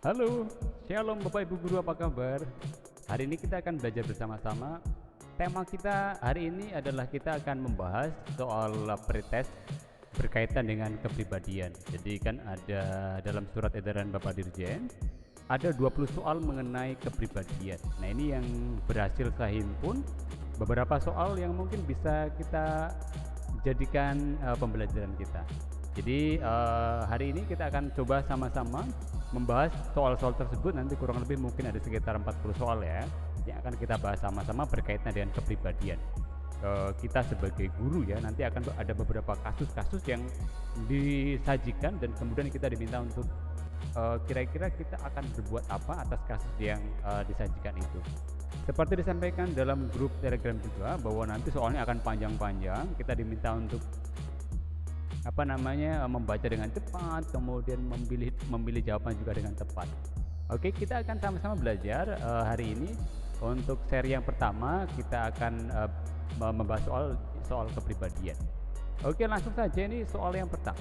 Halo, Shalom Bapak Ibu Guru, apa kabar? Hari ini kita akan belajar bersama-sama. Tema kita hari ini adalah kita akan membahas soal pretest berkaitan dengan kepribadian. Jadi kan ada dalam surat edaran Bapak Dirjen, ada 20 soal mengenai kepribadian. Nah ini yang berhasil saya himpun beberapa soal yang mungkin bisa kita jadikan pembelajaran kita. Jadi hari ini kita akan coba sama-sama membahas soal-soal tersebut. Nanti kurang lebih mungkin ada sekitar 40 soal ya yang akan kita bahas sama-sama berkaitan dengan kepribadian. Kita sebagai guru ya nanti akan ada beberapa kasus-kasus yang disajikan dan kemudian kita diminta untuk kira-kira kita akan berbuat apa atas kasus yang disajikan itu. Seperti disampaikan dalam grup Telegram juga bahwa nanti soalnya akan panjang-panjang, kita diminta untuk membaca dengan cepat, kemudian memilih jawaban juga dengan tepat. Oke, kita akan sama-sama belajar hari ini. Untuk seri yang pertama kita akan membahas soal kepribadian. Oke, langsung saja ini soal yang pertama.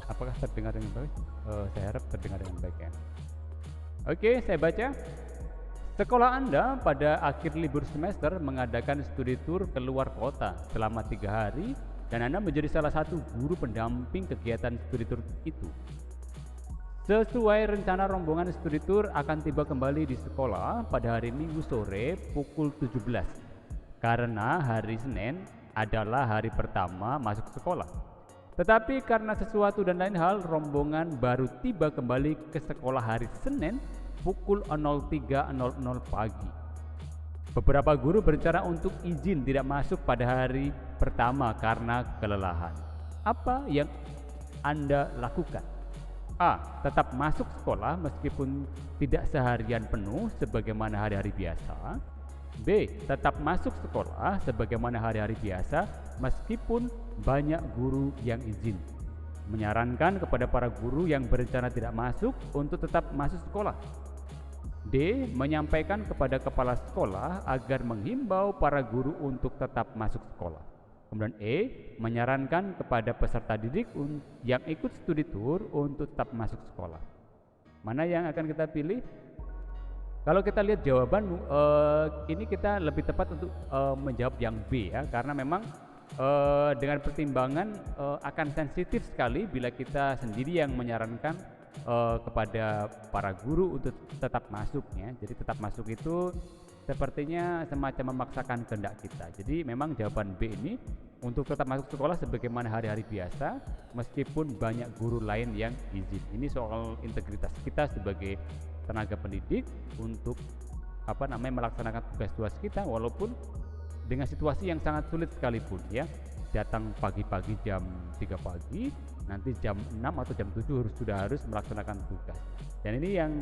Apakah terdengar dengan baik? Saya harap terdengar dengan baik ya. Oke, saya baca. Sekolah Anda pada akhir libur semester mengadakan studi tour ke luar kota selama 3 hari dan Anda menjadi salah satu guru pendamping kegiatan studi tour itu. Sesuai rencana, rombongan studi tour akan tiba kembali di sekolah pada hari Minggu sore pukul 17 karena hari Senin adalah hari pertama masuk sekolah. Tetapi karena sesuatu dan lain hal, rombongan baru tiba kembali ke sekolah hari Senin pukul 03.00 pagi. Beberapa guru berencana untuk izin tidak masuk pada hari pertama karena kelelahan. Apa yang Anda lakukan? A. Tetap masuk sekolah meskipun tidak seharian penuh sebagaimana hari-hari biasa. B. Tetap masuk sekolah sebagaimana hari-hari biasa meskipun banyak guru yang izin. Menyarankan kepada para guru yang berencana tidak masuk untuk tetap masuk sekolah. D. Menyampaikan kepada kepala sekolah agar menghimbau para guru untuk tetap masuk sekolah. Kemudian E. Menyarankan kepada peserta didik yang ikut studi tour untuk tetap masuk sekolah. Mana yang akan kita pilih? Kalau kita lihat jawaban ini kita lebih tepat untuk menjawab yang B ya, karena memang dengan pertimbangan akan sensitif sekali bila kita sendiri yang menyarankan kepada para guru untuk tetap masuk ya. Jadi tetap masuk itu sepertinya semacam memaksakan kehendak kita. Jadi memang jawaban B ini untuk tetap masuk sekolah sebagaimana hari-hari biasa meskipun banyak guru lain yang izin. Ini soal integritas kita sebagai tenaga pendidik untuk melaksanakan tugas-tugas kita walaupun dengan situasi yang sangat sulit sekalipun ya. Datang pagi-pagi jam 3 pagi, nanti jam 6 atau jam 7 harus melaksanakan tugas. Dan ini yang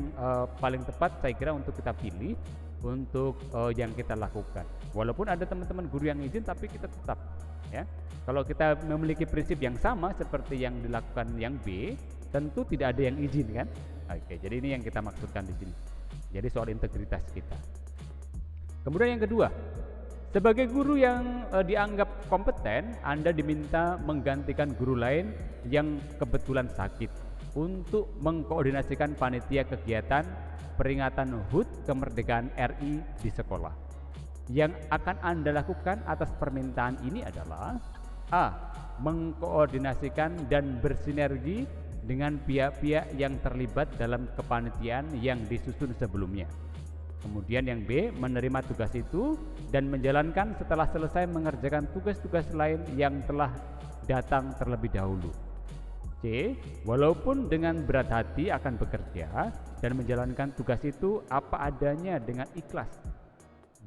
paling tepat saya kira untuk kita pilih untuk yang kita lakukan. Walaupun ada teman-teman guru yang izin tapi kita tetap ya. Kalau kita memiliki prinsip yang sama seperti yang dilakukan yang B, tentu tidak ada yang izin kan? Oke, jadi ini yang kita maksudkan di sini. Jadi soal integritas kita. Kemudian yang kedua, sebagai guru yang dianggap kompeten, Anda diminta menggantikan guru lain yang kebetulan sakit untuk mengkoordinasikan panitia kegiatan peringatan HUT kemerdekaan RI di sekolah. Yang akan Anda lakukan atas permintaan ini adalah A. Mengkoordinasikan dan bersinergi dengan pihak-pihak yang terlibat dalam kepanitiaan yang disusun sebelumnya. Kemudian yang B, menerima tugas itu dan menjalankan setelah selesai mengerjakan tugas-tugas lain yang telah datang terlebih dahulu. C, walaupun dengan berat hati akan bekerja dan menjalankan tugas itu apa adanya dengan ikhlas.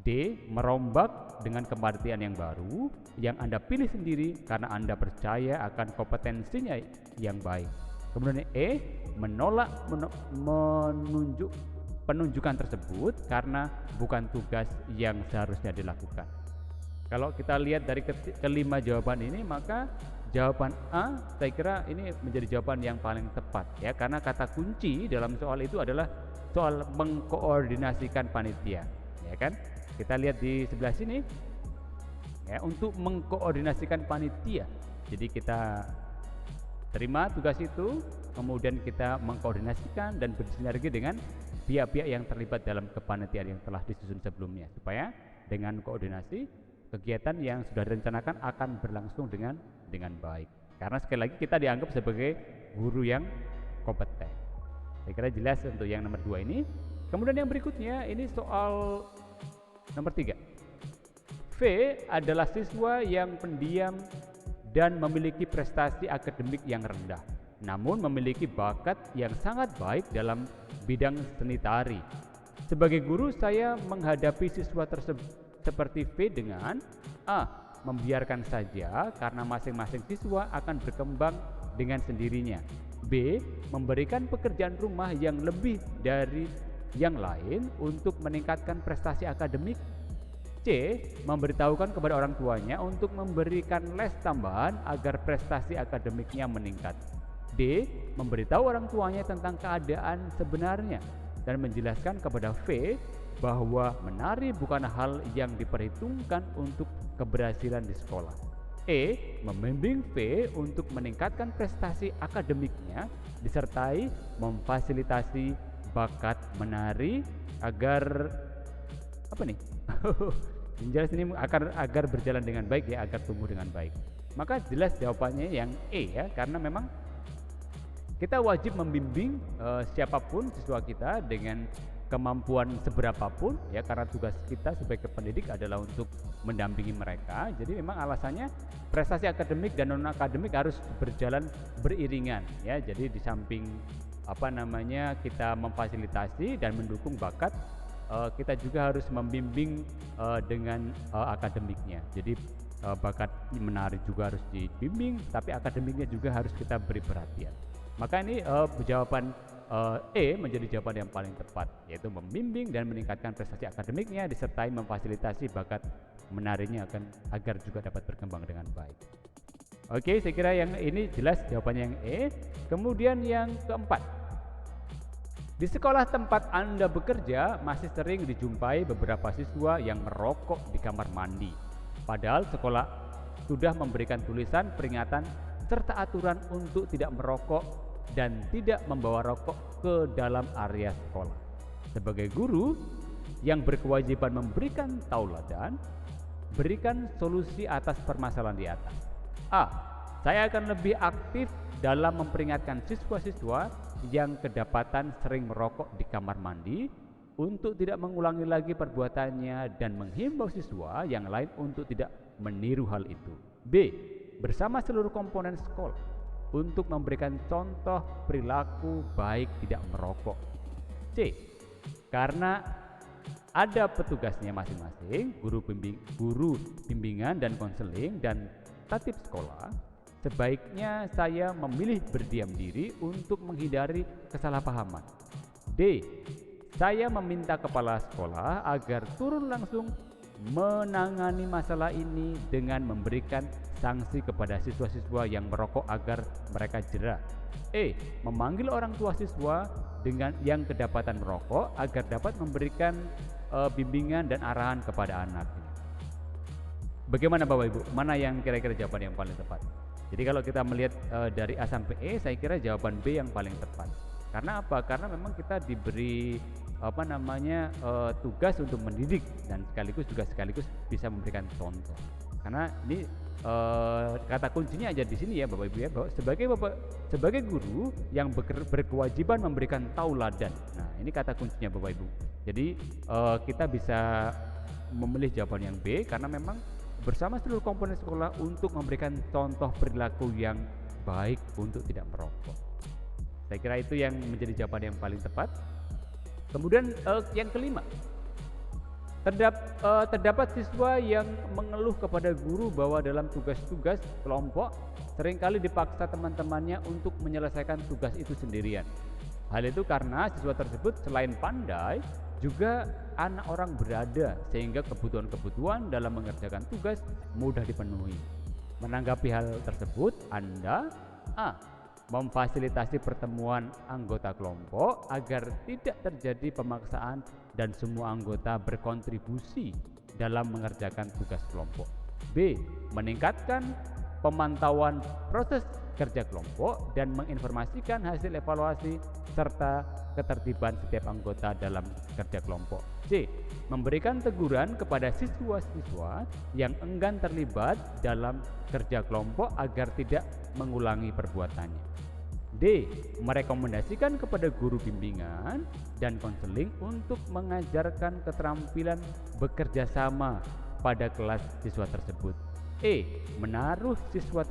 D, merombak dengan kepanitiaan yang baru yang Anda pilih sendiri karena Anda percaya akan kompetensinya yang baik. Kemudian E, menolak penunjukan tersebut karena bukan tugas yang seharusnya dilakukan. Kalau kita lihat dari kelima jawaban ini, maka jawaban A saya kira ini menjadi jawaban yang paling tepat ya, karena kata kunci dalam soal itu adalah soal mengkoordinasikan panitia ya kan. Kita lihat di sebelah sini ya, untuk mengkoordinasikan panitia. Jadi kita terima tugas itu, kemudian kita mengkoordinasikan dan bersinergi dengan pihak-pihak yang terlibat dalam kepanitiaan yang telah disusun sebelumnya, supaya dengan koordinasi kegiatan yang sudah direncanakan akan berlangsung dengan baik. Karena sekali lagi kita dianggap sebagai guru yang kompeten. Saya kira jelas untuk yang nomor 2 ini. Kemudian yang berikutnya ini soal nomor 3. V adalah siswa yang pendiam dan memiliki prestasi akademik yang rendah, namun memiliki bakat yang sangat baik dalam bidang seni tari. Sebagai guru, saya menghadapi siswa tersebut seperti V dengan A. Membiarkan saja karena masing-masing siswa akan berkembang dengan sendirinya. B. Memberikan pekerjaan rumah yang lebih dari yang lain untuk meningkatkan prestasi akademik. C. Memberitahukan kepada orang tuanya untuk memberikan les tambahan agar prestasi akademiknya meningkat. D. Memberitahu orang tuanya tentang keadaan sebenarnya dan menjelaskan kepada V bahwa menari bukan hal yang diperhitungkan untuk keberhasilan di sekolah. E. Membimbing V untuk meningkatkan prestasi akademiknya disertai memfasilitasi bakat menari agar jelas ini agar berjalan dengan baik ya, agar tumbuh dengan baik. Maka jelas jawabannya yang E ya, karena memang kita wajib membimbing siapapun siswa kita dengan kemampuan seberapapun ya, karena tugas kita sebagai pendidik adalah untuk mendampingi mereka. Jadi memang alasannya prestasi akademik dan non akademik harus berjalan beriringan ya. Jadi di samping kita memfasilitasi dan mendukung bakat, kita juga harus membimbing dengan akademiknya. Jadi bakat menari juga harus dibimbing, tapi akademiknya juga harus kita beri perhatian. Maka ini jawaban E menjadi jawaban yang paling tepat, yaitu membimbing dan meningkatkan prestasi akademiknya disertai memfasilitasi bakat menarinya agar juga dapat berkembang dengan baik. Oke, saya kira yang ini jelas jawabannya yang E. Kemudian yang keempat, di sekolah tempat Anda bekerja masih sering dijumpai beberapa siswa yang merokok di kamar mandi. Padahal sekolah sudah memberikan tulisan peringatan serta aturan untuk tidak merokok dan tidak membawa rokok ke dalam area sekolah. Sebagai guru yang berkewajiban memberikan tauladan, berikan solusi atas permasalahan di atas. A. Saya akan lebih aktif dalam memperingatkan siswa-siswa yang kedapatan sering merokok di kamar mandi untuk tidak mengulangi lagi perbuatannya dan menghimbau siswa yang lain untuk tidak meniru hal itu. B. Bersama seluruh komponen sekolah untuk memberikan contoh perilaku baik tidak merokok. C. Karena ada petugasnya masing-masing, guru bimbingan dan konseling dan tatib sekolah, sebaiknya saya memilih berdiam diri untuk menghindari kesalahpahaman. D. Saya meminta kepala sekolah agar turun langsung menangani masalah ini dengan memberikan sanksi kepada siswa-siswa yang merokok agar mereka jera. E. Memanggil orang tua siswa dengan yang kedapatan merokok agar dapat memberikan bimbingan dan arahan kepada anaknya. Bagaimana Bapak Ibu? Mana yang kira-kira jawaban yang paling tepat? Jadi kalau kita melihat dari A sampai E, saya kira jawaban B yang paling tepat. Karena apa? Karena memang kita diberi tugas untuk mendidik dan sekaligus bisa memberikan contoh. Karena ini kata kuncinya aja di sini ya Bapak Ibu ya, bahwa sebagai guru yang berkewajiban memberikan tauladan. Nah, ini kata kuncinya Bapak Ibu. Jadi kita bisa memilih jawaban yang B karena memang bersama seluruh komponen sekolah untuk memberikan contoh perilaku yang baik untuk tidak merokok. Saya kira itu yang menjadi jawaban yang paling tepat. Kemudian yang kelima, terdapat siswa yang mengeluh kepada guru bahwa dalam tugas-tugas kelompok seringkali dipaksa teman-temannya untuk menyelesaikan tugas itu sendirian. Hal itu karena siswa tersebut selain pandai juga anak orang berada, sehingga kebutuhan-kebutuhan dalam mengerjakan tugas mudah dipenuhi. Menanggapi hal tersebut, Anda A. memfasilitasi pertemuan anggota kelompok agar tidak terjadi pemaksaan dan semua anggota berkontribusi dalam mengerjakan tugas kelompok. B. Meningkatkan pemantauan proses kerja kelompok dan menginformasikan hasil evaluasi serta ketertiban setiap anggota dalam kerja kelompok. C. Memberikan teguran kepada siswa-siswa yang enggan terlibat dalam kerja kelompok agar tidak mengulangi perbuatannya. D. Merekomendasikan kepada guru bimbingan dan konseling untuk mengajarkan keterampilan bekerja sama pada kelas siswa tersebut. E. Menyuruh siswa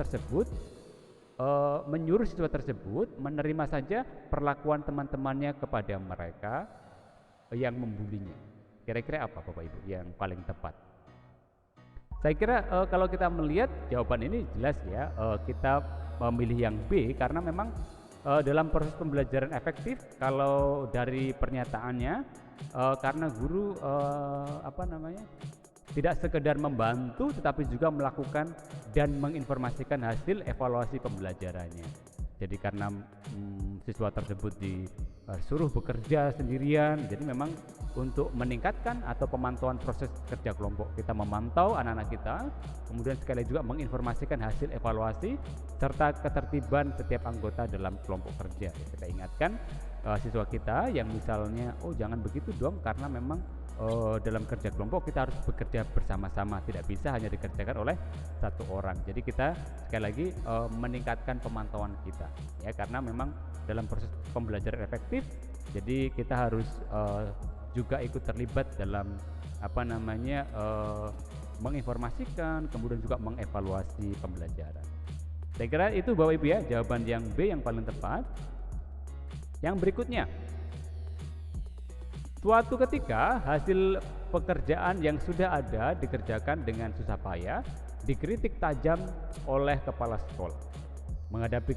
tersebut menerima saja perlakuan teman-temannya kepada mereka yang membulinya. Kira-kira apa Bapak Ibu yang paling tepat? Saya kira kalau kita melihat jawaban ini jelas ya, kita memilih yang B karena memang dalam proses pembelajaran efektif kalau dari pernyataannya karena guru tidak sekedar membantu tetapi juga melakukan dan menginformasikan hasil evaluasi pembelajarannya. Jadi karena siswa tersebut disuruh bekerja sendirian, jadi memang untuk meningkatkan atau pemantauan proses kerja kelompok, kita memantau anak-anak kita, kemudian sekali juga menginformasikan hasil evaluasi serta ketertiban setiap anggota dalam kelompok kerja. Kita ingatkan siswa kita yang misalnya, oh jangan begitu dong, karena memang dalam kerja kelompok kita harus bekerja bersama-sama, tidak bisa hanya dikerjakan oleh satu orang. Jadi kita sekali lagi meningkatkan pemantauan kita ya, karena memang dalam proses pembelajaran efektif jadi kita harus juga ikut terlibat dalam menginformasikan kemudian juga mengevaluasi pembelajaran. Saya kira itu Bapak Ibu ya, jawaban yang B yang paling tepat. Yang berikutnya, suatu ketika hasil pekerjaan yang sudah ada dikerjakan dengan susah payah dikritik tajam oleh kepala sekolah. Menghadapi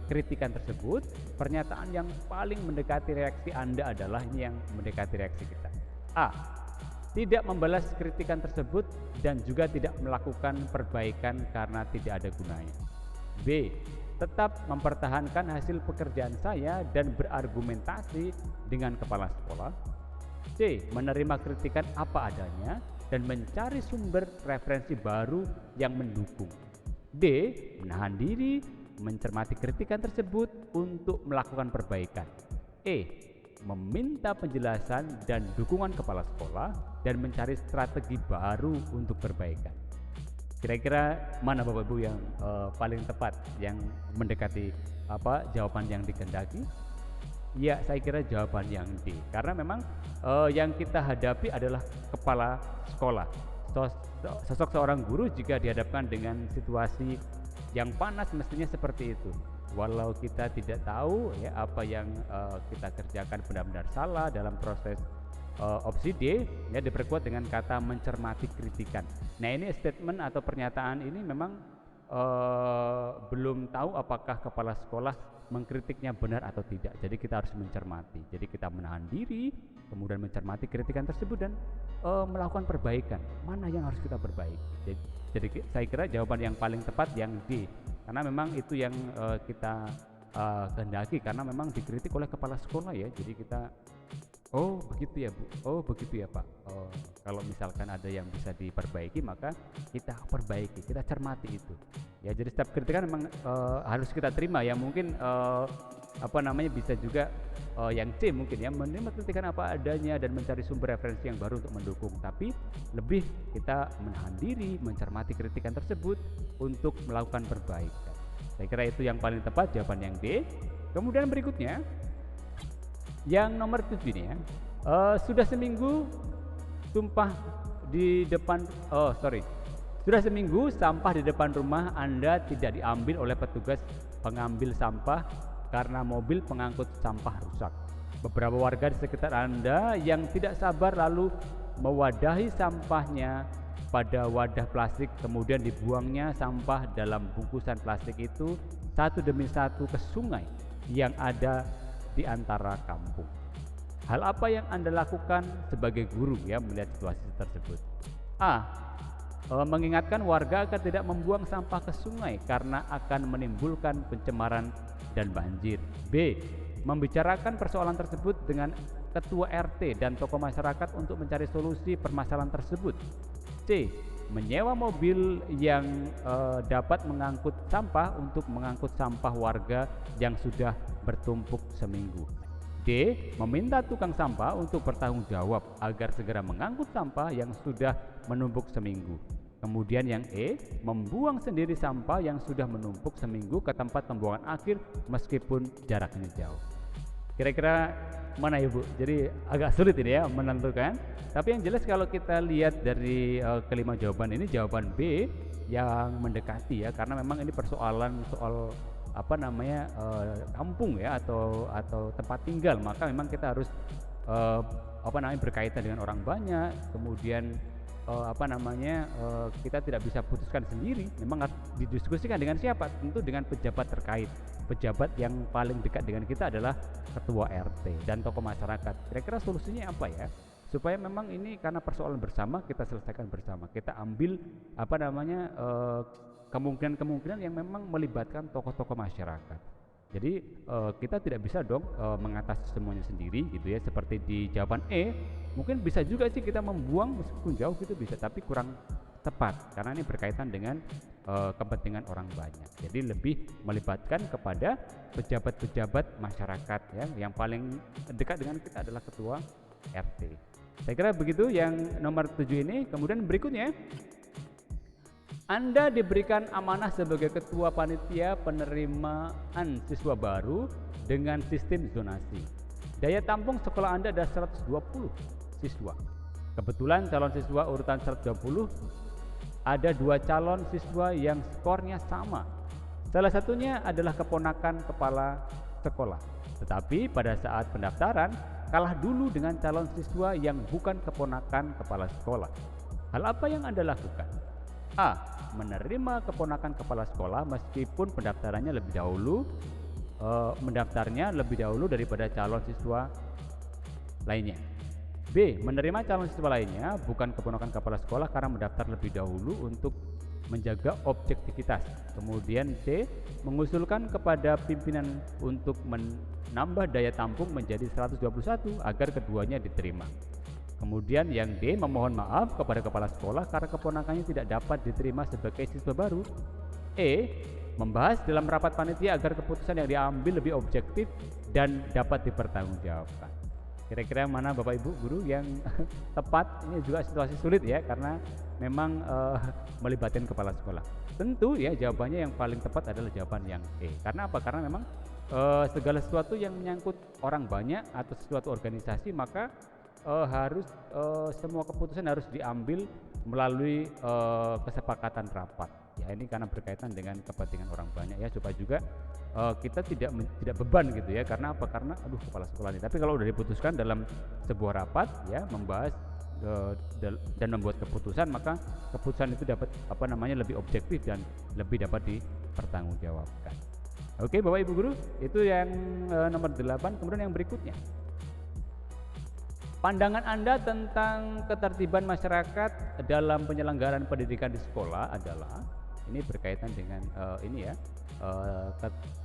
kritikan tersebut, pernyataan yang paling mendekati reaksi Anda adalah ini yang mendekati reaksi kita. A. Tidak membalas kritikan tersebut dan juga tidak melakukan perbaikan karena tidak ada gunanya. B. Tetap mempertahankan hasil pekerjaan saya dan berargumentasi dengan kepala sekolah. C. Menerima kritikan apa adanya dan mencari sumber referensi baru yang mendukung. D. Menahan diri, mencermati kritikan tersebut untuk melakukan perbaikan. E. Meminta penjelasan dan dukungan kepala sekolah dan mencari strategi baru untuk perbaikan. Kira-kira mana Bapak Ibu yang paling tepat, yang mendekati jawaban yang dikehendaki? Ya, saya kira jawaban yang D, karena memang yang kita hadapi adalah kepala sekolah. Sosok seorang guru jika dihadapkan dengan situasi yang panas mestinya seperti itu. Walau kita tidak tahu ya apa yang kita kerjakan benar-benar salah dalam proses opsi D, ya diperkuat dengan kata mencermati kritikan. Nah, ini statement atau pernyataan ini memang belum tahu apakah kepala sekolah mengkritiknya benar atau tidak. Jadi kita harus mencermati. Jadi kita menahan diri, kemudian mencermati kritikan tersebut dan melakukan perbaikan. Mana yang harus kita perbaiki? Jadi saya kira jawaban yang paling tepat yang D, karena memang itu yang kita kehendaki, karena memang dikritik oleh kepala sekolah ya. Jadi kita, oh begitu ya Bu, oh begitu ya Pak, kalau misalkan ada yang bisa diperbaiki maka kita perbaiki, kita cermati itu ya. Jadi setiap kritikan memang harus kita terima ya. Mungkin bisa juga yang C mungkin ya, menerima kritikan apa adanya dan mencari sumber referensi yang baru untuk mendukung, tapi lebih kita menahan diri, mencermati kritikan tersebut untuk melakukan perbaikan. Saya kira itu yang paling tepat, jawaban yang D. Kemudian berikutnya yang nomor 7 ini ya, sudah seminggu sampah di depan rumah Anda tidak diambil oleh petugas pengambil sampah karena mobil pengangkut sampah rusak. Beberapa warga di sekitar Anda yang tidak sabar lalu mewadahi sampahnya pada wadah plastik, kemudian dibuangnya sampah dalam bungkusan plastik itu satu demi satu ke sungai yang ada di antara kampung. Hal apa yang Anda lakukan sebagai guru ya melihat situasi tersebut? A. Mengingatkan warga agar tidak membuang sampah ke sungai karena akan menimbulkan pencemaran dan banjir. B. Membicarakan persoalan tersebut dengan ketua RT dan tokoh masyarakat untuk mencari solusi permasalahan tersebut. C. menyewa mobil yang dapat mengangkut sampah untuk mengangkut sampah warga yang sudah bertumpuk seminggu. D. Meminta tukang sampah untuk bertanggung jawab agar segera mengangkut sampah yang sudah menumpuk seminggu. Kemudian yang E. Membuang sendiri sampah yang sudah menumpuk seminggu ke tempat pembuangan akhir meskipun jaraknya jauh. Kira-kira mana ya Bu? Jadi agak sulit ini ya menentukan. Tapi yang jelas kalau kita lihat dari kelima jawaban ini, jawaban B yang mendekati ya, karena memang ini persoalan soal kampung ya atau tempat tinggal, maka memang kita harus berkaitan dengan orang banyak, kemudian kita tidak bisa putuskan sendiri, memang harus didiskusikan dengan siapa? Tentu dengan pejabat terkait. Pejabat yang paling dekat dengan kita adalah ketua RT dan tokoh masyarakat. Kira-kira solusinya apa ya? Supaya memang ini karena persoalan bersama, kita selesaikan bersama. Kita ambil kemungkinan-kemungkinan yang memang melibatkan tokoh-tokoh masyarakat. Jadi kita tidak bisa dong mengatasi semuanya sendiri gitu ya. Seperti di jawaban E, mungkin bisa juga sih kita membuang meskipun jauh gitu bisa, tapi kurang tepat karena ini berkaitan dengan kepentingan orang banyak. Jadi lebih melibatkan kepada pejabat-pejabat masyarakat ya, yang paling dekat dengan kita adalah ketua RT. Saya kira begitu yang nomor 7 ini. Kemudian berikutnya, Anda diberikan amanah sebagai ketua panitia penerimaan siswa baru dengan sistem zonasi. Daya tampung sekolah Anda ada 120 siswa. Kebetulan calon siswa urutan 120 ada 2 calon siswa yang skornya sama. Salah satunya adalah keponakan kepala sekolah. Tetapi pada saat pendaftaran kalah dulu dengan calon siswa yang bukan keponakan kepala sekolah. Hal apa yang Anda lakukan? A. Menerima keponakan kepala sekolah meskipun pendaftarnya lebih dahulu daripada calon siswa lainnya. B. Menerima calon siswa lainnya bukan keponakan kepala sekolah karena mendaftar lebih dahulu untuk menjaga objektivitas. Kemudian C. Mengusulkan kepada pimpinan untuk menambah daya tampung menjadi 121 agar keduanya diterima. Kemudian yang D. Memohon maaf kepada kepala sekolah karena keponakannya tidak dapat diterima sebagai siswa baru. E. Membahas dalam rapat panitia agar keputusan yang diambil lebih objektif dan dapat dipertanggungjawabkan. Kira-kira mana Bapak Ibu guru yang tepat? Ini juga situasi sulit ya, karena memang melibatkan kepala sekolah. Tentu ya jawabannya yang paling tepat adalah jawaban yang E. Karena apa? Karena memang segala sesuatu yang menyangkut orang banyak atau sesuatu organisasi, maka semua keputusan harus diambil melalui kesepakatan rapat. Ya ini karena berkaitan dengan kepentingan orang banyak ya, supaya juga kita tidak beban gitu ya. Karena apa? Karena kepala sekolah ini. Tapi kalau sudah diputuskan dalam sebuah rapat ya, membahas dan membuat keputusan, maka keputusan itu dapat lebih objektif dan lebih dapat dipertanggungjawabkan. Oke Bapak Ibu guru, itu yang nomor 8. Kemudian yang berikutnya, pandangan Anda tentang ketertiban masyarakat dalam penyelenggaraan pendidikan di sekolah adalah, ini berkaitan dengan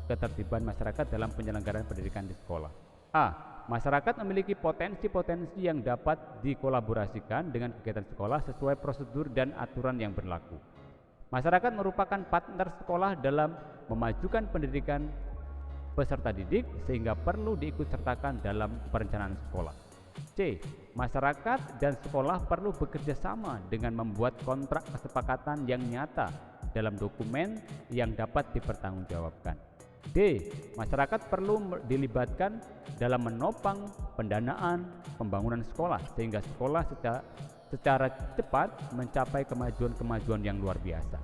ketertiban masyarakat dalam penyelenggaraan pendidikan di sekolah. A. Masyarakat memiliki potensi-potensi yang dapat dikolaborasikan dengan kegiatan sekolah sesuai prosedur dan aturan yang berlaku. Masyarakat merupakan partner sekolah dalam memajukan pendidikan peserta didik sehingga perlu diikutsertakan dalam perencanaan sekolah. C. Masyarakat dan sekolah perlu bekerja sama dengan membuat kontrak kesepakatan yang nyata dalam dokumen yang dapat dipertanggungjawabkan. D. Masyarakat perlu dilibatkan dalam menopang pendanaan pembangunan sekolah sehingga sekolah secara cepat mencapai kemajuan-kemajuan yang luar biasa.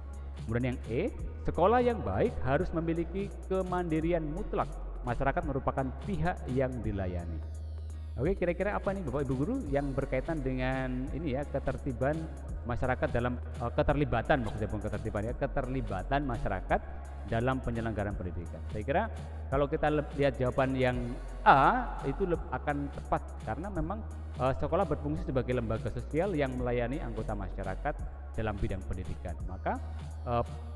Kemudian yang E, sekolah yang baik harus memiliki kemandirian mutlak. Masyarakat merupakan pihak yang dilayani. Oke, kira-kira apa nih Bapak Ibu guru yang berkaitan dengan ini ya, ketertiban masyarakat dalam keterlibatan keterlibatan masyarakat dalam penyelenggaraan pendidikan. Saya kira kalau kita lihat jawaban yang A itu akan tepat karena memang sekolah berfungsi sebagai lembaga sosial yang melayani anggota masyarakat dalam bidang pendidikan. Maka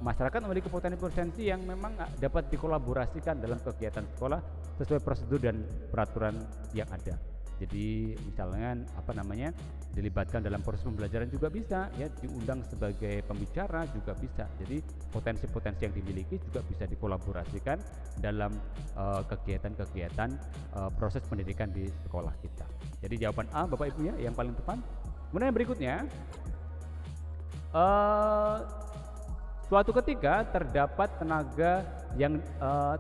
masyarakat memiliki potensi-potensi yang memang dapat dikolaborasikan dalam kegiatan sekolah sesuai prosedur dan peraturan yang ada. Jadi misalnya apa namanya, dilibatkan dalam proses pembelajaran juga bisa ya, diundang sebagai pembicara juga bisa. Jadi potensi-potensi yang dimiliki juga bisa dikolaborasikan dalam kegiatan-kegiatan proses pendidikan di sekolah kita. Jadi jawaban A Bapak Ibu ya yang paling tepat. Kemudian yang berikutnya, suatu ketika terdapat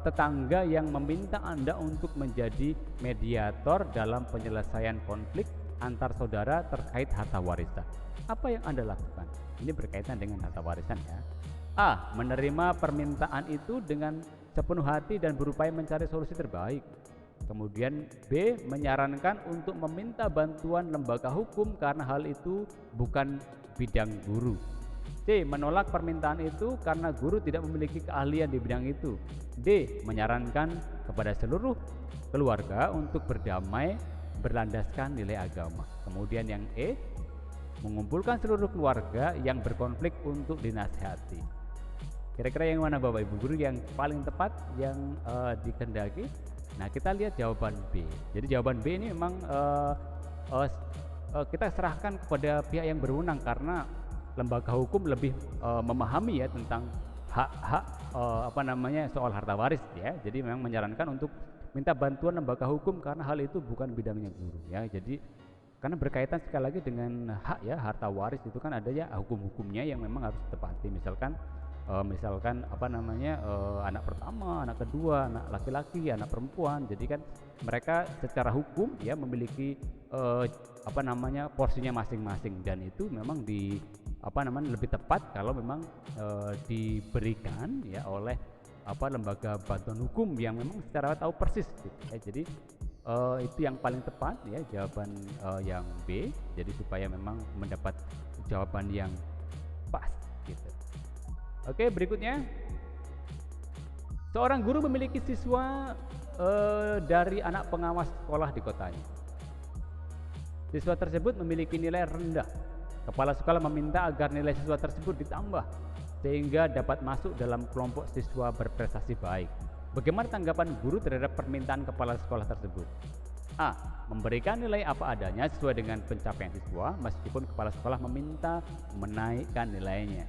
tetangga yang meminta Anda untuk menjadi mediator dalam penyelesaian konflik antar saudara terkait harta warisan. Apa yang Anda lakukan? Ini berkaitan dengan harta warisan ya. A. Menerima permintaan itu dengan sepenuh hati dan berupaya mencari solusi terbaik. Kemudian B. Menyarankan untuk meminta bantuan lembaga hukum karena hal itu bukan bidang guru. C. Menolak permintaan itu karena guru tidak memiliki keahlian di bidang itu. D. Menyarankan kepada seluruh keluarga untuk berdamai berlandaskan nilai agama. Kemudian yang E. Mengumpulkan seluruh keluarga yang berkonflik untuk dinasihati. Kira-kira yang mana Bapak Ibu Guru yang paling tepat yang dikehendaki? Nah, kita lihat jawaban B. Jadi jawaban B ini memang kita serahkan kepada pihak yang berwenang karena lembaga hukum lebih memahami ya tentang hak-hak soal harta waris ya. Jadi memang menyarankan untuk minta bantuan lembaga hukum karena hal itu bukan bidangnya guru ya. Jadi karena berkaitan sekali lagi dengan hak ya, harta waris itu kan ada ya hukum-hukumnya yang memang harus ditepati. Misalkan anak pertama, anak kedua, anak laki-laki, anak perempuan. Jadi kan mereka secara hukum ya memiliki porsinya masing-masing, dan itu memang lebih tepat kalau memang diberikan ya oleh lembaga bantuan hukum yang memang secara tahu persis gitu ya. Jadi itu yang paling tepat ya, jawaban yang B. Jadi supaya memang mendapat jawaban yang pas gitu. Oke, berikutnya. Seorang guru memiliki siswa dari anak pengawas sekolah di kotanya. Siswa tersebut memiliki nilai rendah. Kepala sekolah meminta agar nilai siswa tersebut ditambah sehingga dapat masuk dalam kelompok siswa berprestasi baik. Bagaimana tanggapan guru terhadap permintaan kepala sekolah tersebut? A. Memberikan nilai apa adanya sesuai dengan pencapaian siswa meskipun kepala sekolah meminta menaikkan nilainya.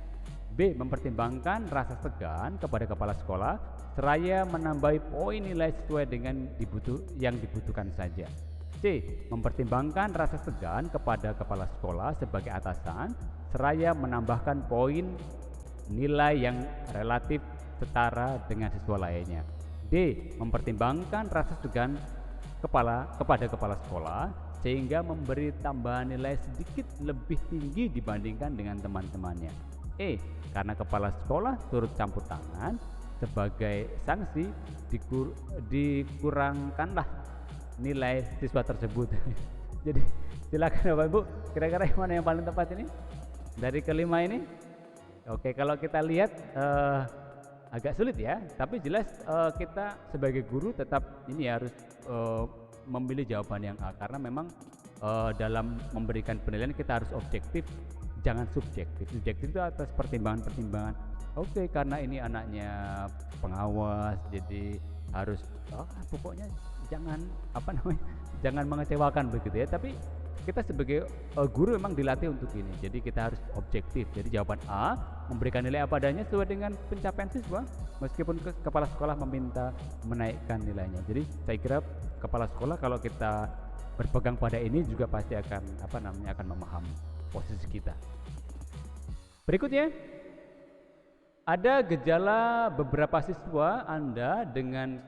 B. Mempertimbangkan rasa segan kepada kepala sekolah seraya menambahi poin nilai sesuai dengan yang dibutuhkan saja. C. Mempertimbangkan rasa segan kepada kepala sekolah sebagai atasan seraya menambahkan poin nilai yang relatif setara dengan siswa lainnya. D. Mempertimbangkan rasa segan kepada kepala sekolah sehingga memberi tambahan nilai sedikit lebih tinggi dibandingkan dengan teman-temannya. E. Karena kepala sekolah turut campur tangan, sebagai sanksi dikurangkanlah nilai siswa tersebut. Jadi silakan Bapak Ibu, kira-kira yang mana yang paling tepat ini dari kelima ini? Oke, kalau kita lihat agak sulit ya, tapi jelas kita sebagai guru tetap ini harus memilih jawaban yang A, karena memang dalam memberikan penilaian kita harus objektif, jangan subjektif. Subjektif itu atas pertimbangan-pertimbangan. Oke, karena ini anaknya pengawas, jadi harus pokoknya jangan mengecewakan begitu ya. Tapi kita sebagai guru memang dilatih untuk ini. Jadi kita harus objektif. Jadi jawaban A, memberikan nilai apa adanya sesuai dengan pencapaian siswa meskipun kepala sekolah meminta menaikkan nilainya. Jadi saya kira kepala sekolah kalau kita berpegang pada ini juga pasti akan akan memahami posisi kita. Berikutnya, ada gejala beberapa siswa Anda dengan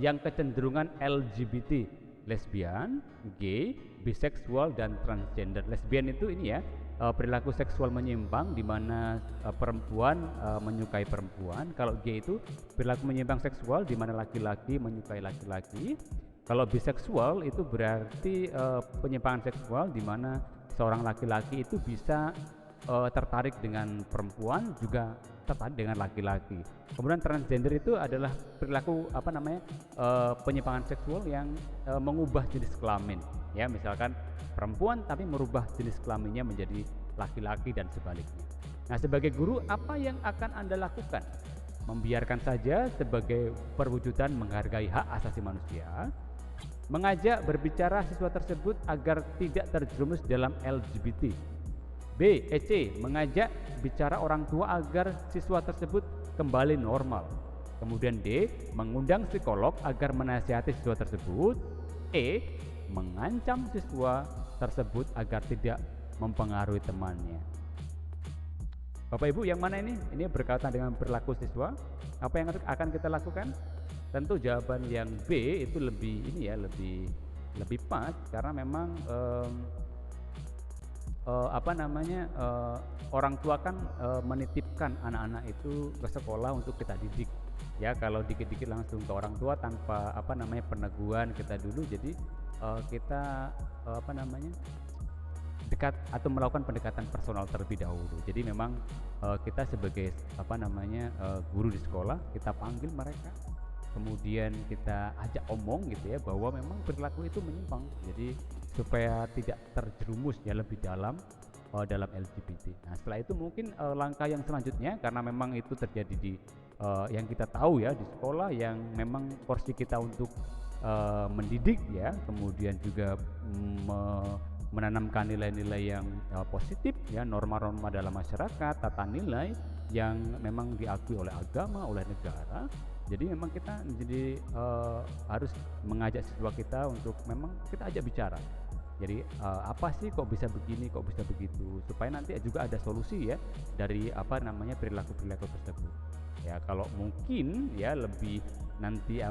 yang kecenderungan LGBT, lesbian, gay, biseksual, dan transgender. Lesbian itu ini ya, perilaku seksual menyimpang di mana perempuan menyukai perempuan. Kalau gay itu perilaku menyimpang seksual di mana laki-laki menyukai laki-laki. Kalau biseksual itu berarti penyimpangan seksual di mana seorang laki-laki itu bisa tertarik dengan perempuan, juga tertarik dengan laki-laki. Kemudian transgender itu adalah perilaku penyimpangan seksual yang mengubah jenis kelamin. Ya, misalkan perempuan tapi merubah jenis kelaminnya menjadi laki-laki dan sebaliknya. Nah, sebagai guru apa yang akan Anda lakukan? Membiarkan saja sebagai perwujudan menghargai hak asasi manusia, mengajak berbicara siswa tersebut agar tidak terjerumus dalam LGBT. B. C. Mengajak bicara orang tua agar siswa tersebut kembali normal. Kemudian D. Mengundang psikolog agar menasihati siswa tersebut. E. Mengancam siswa tersebut agar tidak mempengaruhi temannya. Bapak Ibu, yang mana ini? Ini berkaitan dengan perilaku siswa. Apa yang akan kita lakukan? Tentu jawaban yang B itu lebih lebih pas, karena memang orang tua kan menitipkan anak-anak itu ke sekolah untuk kita didik. Ya, kalau dikit-dikit langsung ke orang tua tanpa peneguhan kita dulu, jadi kita dekat atau melakukan pendekatan personal terlebih dahulu. Jadi memang kita sebagai guru di sekolah, kita panggil mereka, kemudian kita ajak omong gitu ya, bahwa memang perilaku itu menyimpang, jadi supaya tidak terjerumus ya lebih dalam dalam LGBT. Nah, setelah itu mungkin langkah yang selanjutnya, karena memang itu terjadi di yang kita tahu ya di sekolah, yang memang porsi kita untuk mendidik ya, kemudian juga menanamkan nilai-nilai yang positif ya, norma-norma dalam masyarakat, tata nilai yang memang diakui oleh agama, oleh negara. Jadi memang kita menjadi harus mengajak siswa kita untuk memang kita ajak bicara. Jadi apa sih kok bisa begini, kok bisa begitu, supaya nanti juga ada solusi ya dari perilaku-perilaku tersebut. Ya, kalau mungkin ya lebih nanti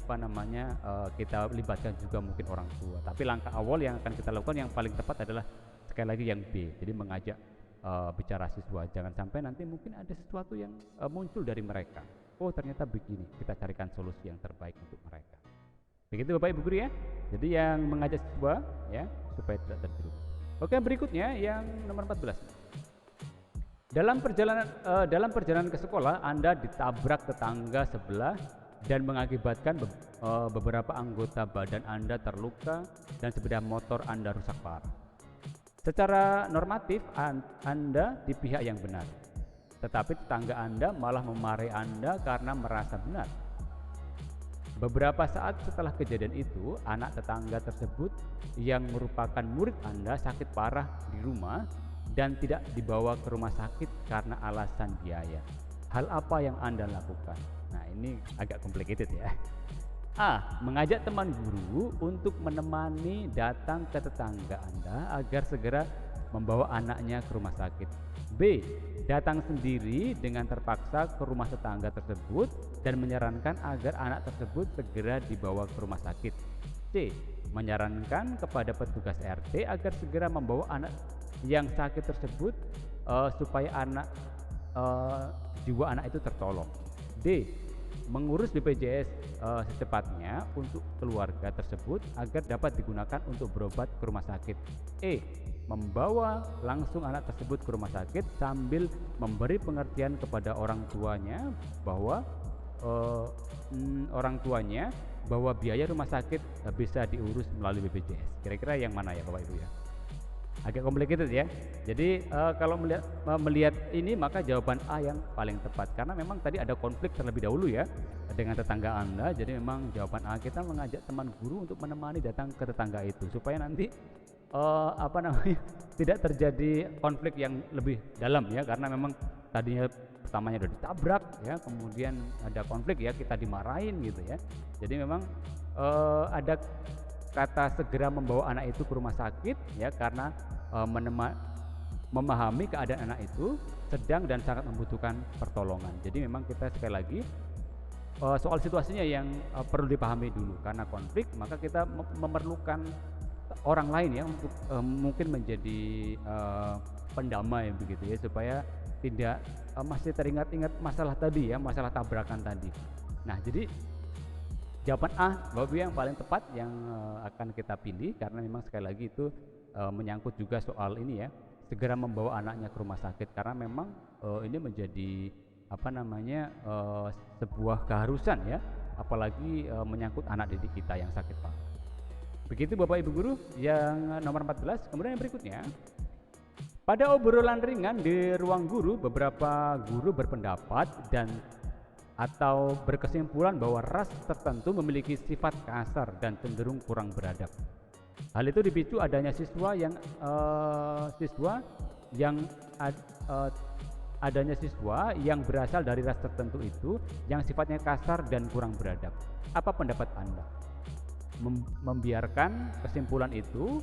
kita libatkan juga mungkin orang tua. Tapi langkah awal yang akan kita lakukan yang paling tepat adalah sekali lagi yang B. Jadi mengajak bicara siswa. Jangan sampai nanti mungkin ada sesuatu yang muncul dari mereka. Oh, ternyata begini, kita carikan solusi yang terbaik untuk mereka. Begitu Bapak Ibu guru ya. Jadi yang mengajak siswa ya supaya tidak terjerumus. Oke, berikutnya yang nomor 14. Dalam perjalanan ke sekolah, Anda ditabrak tetangga sebelah dan mengakibatkan beberapa anggota badan Anda terluka dan sepeda motor Anda rusak parah. Secara normatif Anda di pihak yang benar, tetapi tetangga Anda malah memarahi Anda karena merasa benar. Beberapa saat setelah kejadian itu, anak tetangga tersebut yang merupakan murid Anda sakit parah di rumah dan tidak dibawa ke rumah sakit karena alasan biaya. Hal apa yang Anda lakukan? Nah, ini agak complicated ya. A. Mengajak teman guru untuk menemani datang ke tetangga Anda agar segera membawa anaknya ke rumah sakit. B. Datang sendiri dengan terpaksa ke rumah tetangga tersebut dan menyarankan agar anak tersebut segera dibawa ke rumah sakit. C. Menyarankan kepada petugas RT agar segera membawa anak yang sakit tersebut supaya jiwa anak itu tertolong. D. Mengurus BPJS secepatnya untuk keluarga tersebut agar dapat digunakan untuk berobat ke rumah sakit. E. Membawa langsung anak tersebut ke rumah sakit sambil memberi pengertian kepada orang tuanya bahwa biaya rumah sakit bisa diurus melalui BPJS. Kira-kira yang mana ya Bapak Ibu ya? Agak complicated ya. Jadi kalau melihat ini, maka jawaban A yang paling tepat, karena memang tadi ada konflik terlebih dahulu ya dengan tetangga Anda. Jadi memang jawaban A, kita mengajak teman guru untuk menemani datang ke tetangga itu supaya nanti tidak terjadi konflik yang lebih dalam ya, karena memang tadinya pertamanya udah ditabrak ya, kemudian ada konflik ya, kita dimarahin gitu ya. Jadi memang ada kata segera membawa anak itu ke rumah sakit ya, karena memahami keadaan anak itu sedang dan sangat membutuhkan pertolongan. Jadi memang kita sekali lagi soal situasinya yang perlu dipahami dulu, karena konflik maka kita memerlukan orang lain ya untuk mungkin menjadi pendamai begitu ya, supaya tidak masih teringat-ingat masalah tadi ya, masalah tabrakan tadi. Nah, jadi jawaban A Bapak Ibu yang paling tepat yang akan kita pilih, karena memang sekali lagi itu menyangkut juga soal ini ya, segera membawa anaknya ke rumah sakit, karena memang ini menjadi sebuah keharusan ya, apalagi menyangkut anak didik kita yang sakit parah. Begitu Bapak Ibu guru yang nomor 14. Kemudian yang berikutnya, pada obrolan ringan di ruang guru, beberapa guru berpendapat dan atau berkesimpulan bahwa ras tertentu memiliki sifat kasar dan cenderung kurang beradab. Hal itu dipicu adanya adanya siswa yang berasal dari ras tertentu itu yang sifatnya kasar dan kurang beradab. Apa pendapat Anda? Membiarkan kesimpulan itu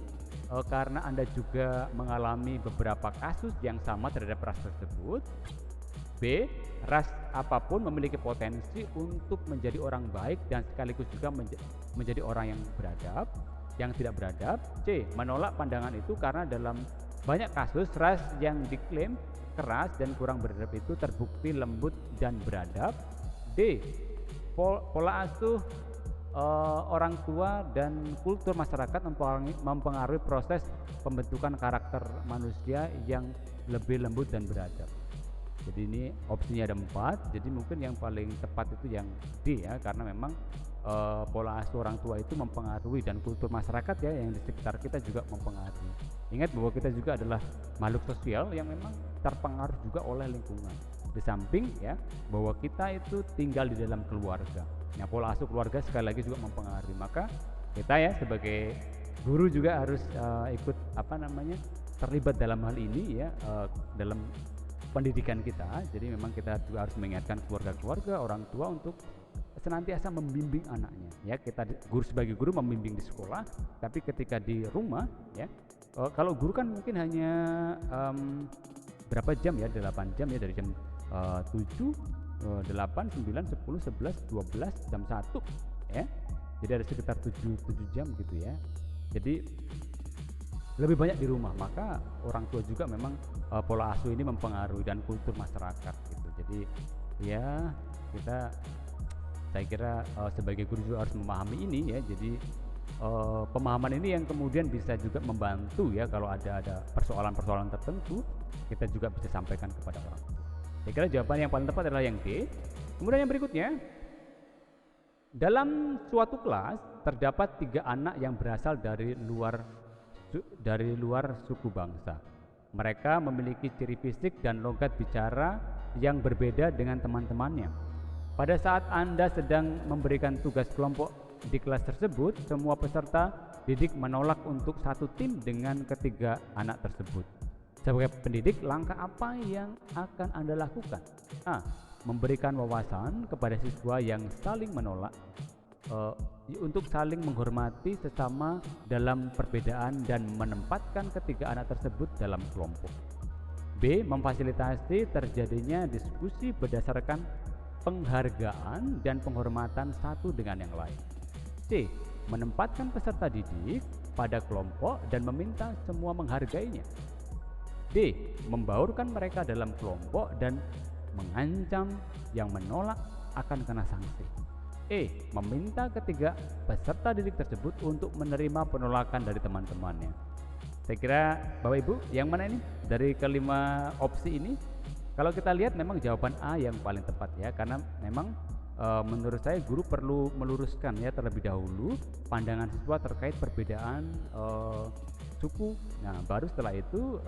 karena Anda juga mengalami beberapa kasus yang sama terhadap ras tersebut. B. Ras apapun memiliki potensi untuk menjadi orang baik dan sekaligus juga menjadi orang yang beradab, yang tidak beradab. C. Menolak pandangan itu karena dalam banyak kasus ras yang diklaim keras dan kurang beradab itu terbukti lembut dan beradab. D. Pola asuh orang tua dan kultur masyarakat mempengaruhi proses pembentukan karakter manusia yang lebih lembut dan beradab. Jadi ini opsinya ada 4, jadi mungkin yang paling tepat itu yang D ya, karena memang pola asuh orang tua itu mempengaruhi dan kultur masyarakat ya yang di sekitar kita juga mempengaruhi. Ingat bahwa kita juga adalah makhluk sosial yang memang terpengaruh juga oleh lingkungan. Di samping ya bahwa kita itu tinggal di dalam keluarga. Nah, pola asuh keluarga sekali lagi juga mempengaruhi. Maka kita ya sebagai guru juga harus ikut terlibat dalam hal ini ya, dalam pendidikan kita. Jadi memang kita juga harus mengingatkan keluarga-keluarga, orang tua untuk senantiasa membimbing anaknya ya. Kita sebagai guru membimbing di sekolah, tapi ketika di rumah ya, kalau guru kan mungkin hanya berapa jam ya, 8 jam ya, dari jam 7, 8, 9, 10, 11, 12, jam 1 ya. Jadi ada sekitar 7 jam gitu ya. Jadi lebih banyak di rumah, maka orang tua juga memang pola asuh ini mempengaruhi dan kultur masyarakat gitu. Jadi ya saya kira sebagai guru juga harus memahami ini ya. Jadi pemahaman ini yang kemudian bisa juga membantu ya, kalau ada persoalan-persoalan tertentu kita juga bisa sampaikan kepada orang tua. Saya kira jawaban yang paling tepat adalah yang D. Kemudian yang berikutnya, dalam suatu kelas terdapat 3 anak yang berasal dari luar suku bangsa. Mereka memiliki ciri fisik dan logat bicara yang berbeda dengan teman-temannya. Pada saat Anda sedang memberikan tugas kelompok di kelas tersebut, semua peserta didik menolak untuk satu tim dengan ketiga anak tersebut. Sebagai pendidik, langkah apa yang akan Anda lakukan? A. Memberikan wawasan kepada siswa yang saling menolak untuk saling menghormati sesama dalam perbedaan dan menempatkan ketiga anak tersebut dalam kelompok. B. Memfasilitasi terjadinya diskusi berdasarkan penghargaan dan penghormatan satu dengan yang lain. C. Menempatkan peserta didik pada kelompok dan meminta semua menghargainya. D. Membaurkan mereka dalam kelompok dan mengancam yang menolak akan kena sanksi. E. Meminta ketiga peserta didik tersebut untuk menerima penolakan dari teman-temannya. Saya kira Bapak Ibu, yang mana ini dari kelima opsi ini? Kalau kita lihat memang jawaban A yang paling tepat ya, karena memang menurut saya guru perlu meluruskan ya terlebih dahulu pandangan siswa terkait perbedaan suku. Nah, baru setelah itu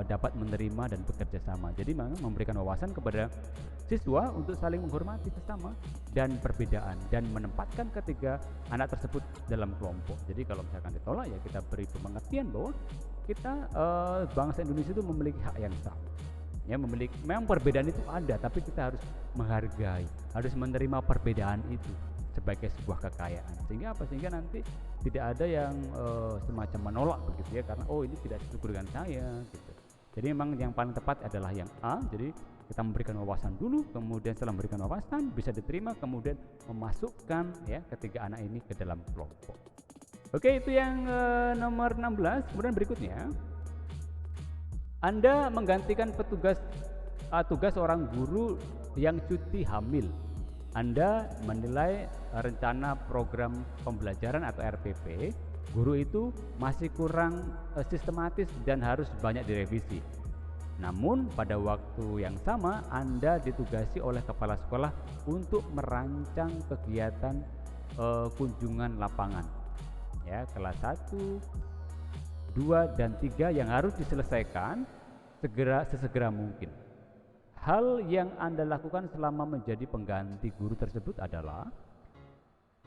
dapat menerima dan bekerja sama. Jadi memang memberikan wawasan kepada siswa untuk saling menghormati sesama dan perbedaan dan menempatkan ketiga anak tersebut dalam kelompok. Jadi kalau misalkan ditolak ya kita beri pengertian bahwa kita bangsa Indonesia itu memiliki hak yang sama. Ya, memang perbedaan itu ada, tapi kita harus menghargai, harus menerima perbedaan itu sebagai sebuah kekayaan. Sehingga apa? Sehingga nanti tidak ada yang semacam menolak begitu ya, karena ini tidak sesuai dengan saya gitu. Jadi memang yang paling tepat adalah yang A. Jadi kita memberikan wawasan dulu, kemudian setelah memberikan wawasan bisa diterima, kemudian memasukkan ya ketiga anak ini ke dalam kelompok. Oke, itu yang nomor 16. Kemudian berikutnya, Anda menggantikan tugas seorang guru yang cuti hamil. Anda menilai rencana program pembelajaran atau RPP guru itu masih kurang sistematis dan harus banyak direvisi. Namun pada waktu yang sama Anda ditugasi oleh kepala sekolah untuk merancang kegiatan kunjungan lapangan ya, kelas 1, 2, dan 3 yang harus diselesaikan sesegera mungkin. Hal yang Anda lakukan selama menjadi pengganti guru tersebut adalah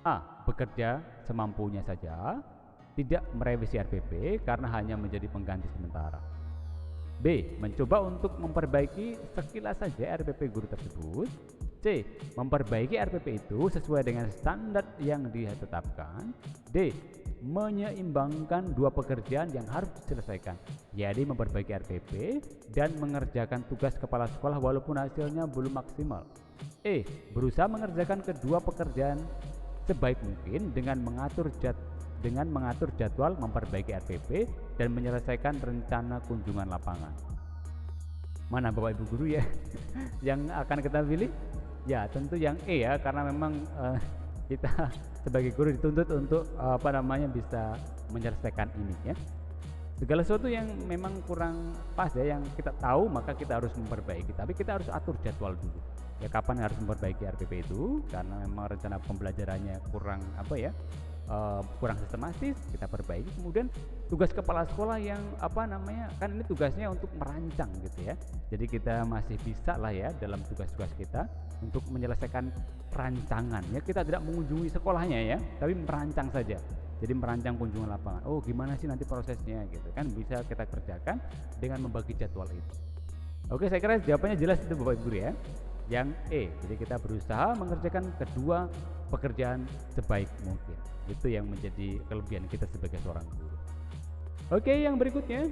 A. Bekerja semampunya saja, tidak merevisi RPP karena hanya menjadi pengganti sementara. B. Mencoba untuk memperbaiki sekilas saja RPP guru tersebut. C. Memperbaiki RPP itu sesuai dengan standar yang ditetapkan. D. Menyeimbangkan dua pekerjaan yang harus diselesaikan, yaitu memperbaiki RPP dan mengerjakan tugas kepala sekolah walaupun hasilnya belum maksimal. E. Berusaha mengerjakan kedua pekerjaan sebaik mungkin dengan mengatur jadwal memperbaiki RPP dan menyelesaikan rencana kunjungan lapangan. Mana Bapak Ibu guru ya yang akan kita pilih? Ya tentu yang E ya, karena memang kita sebagai guru dituntut untuk bisa menyelesaikan ini ya. Segala sesuatu yang memang kurang pas ya, yang kita tahu maka kita harus memperbaiki, tapi kita harus atur jadwal dulu. Ya kapan harus memperbaiki RPP itu, karena memang rencana pembelajarannya kurang kurang sistematis, kita perbaiki. Kemudian tugas kepala sekolah yang kan ini tugasnya untuk merancang gitu ya, jadi kita masih bisa lah ya dalam tugas-tugas kita untuk menyelesaikan rancangan ya. Kita tidak mengunjungi sekolahnya ya, tapi merancang saja, jadi merancang kunjungan lapangan. Oh gimana sih nanti prosesnya gitu kan, bisa kita kerjakan dengan membagi jadwal itu. Oke, saya kira jawabannya jelas itu Bapak Ibu guru ya, yang E. Jadi kita berusaha mengerjakan kedua pekerjaan sebaik mungkin. Itu yang menjadi kelebihan kita sebagai seorang guru. Oke, yang berikutnya,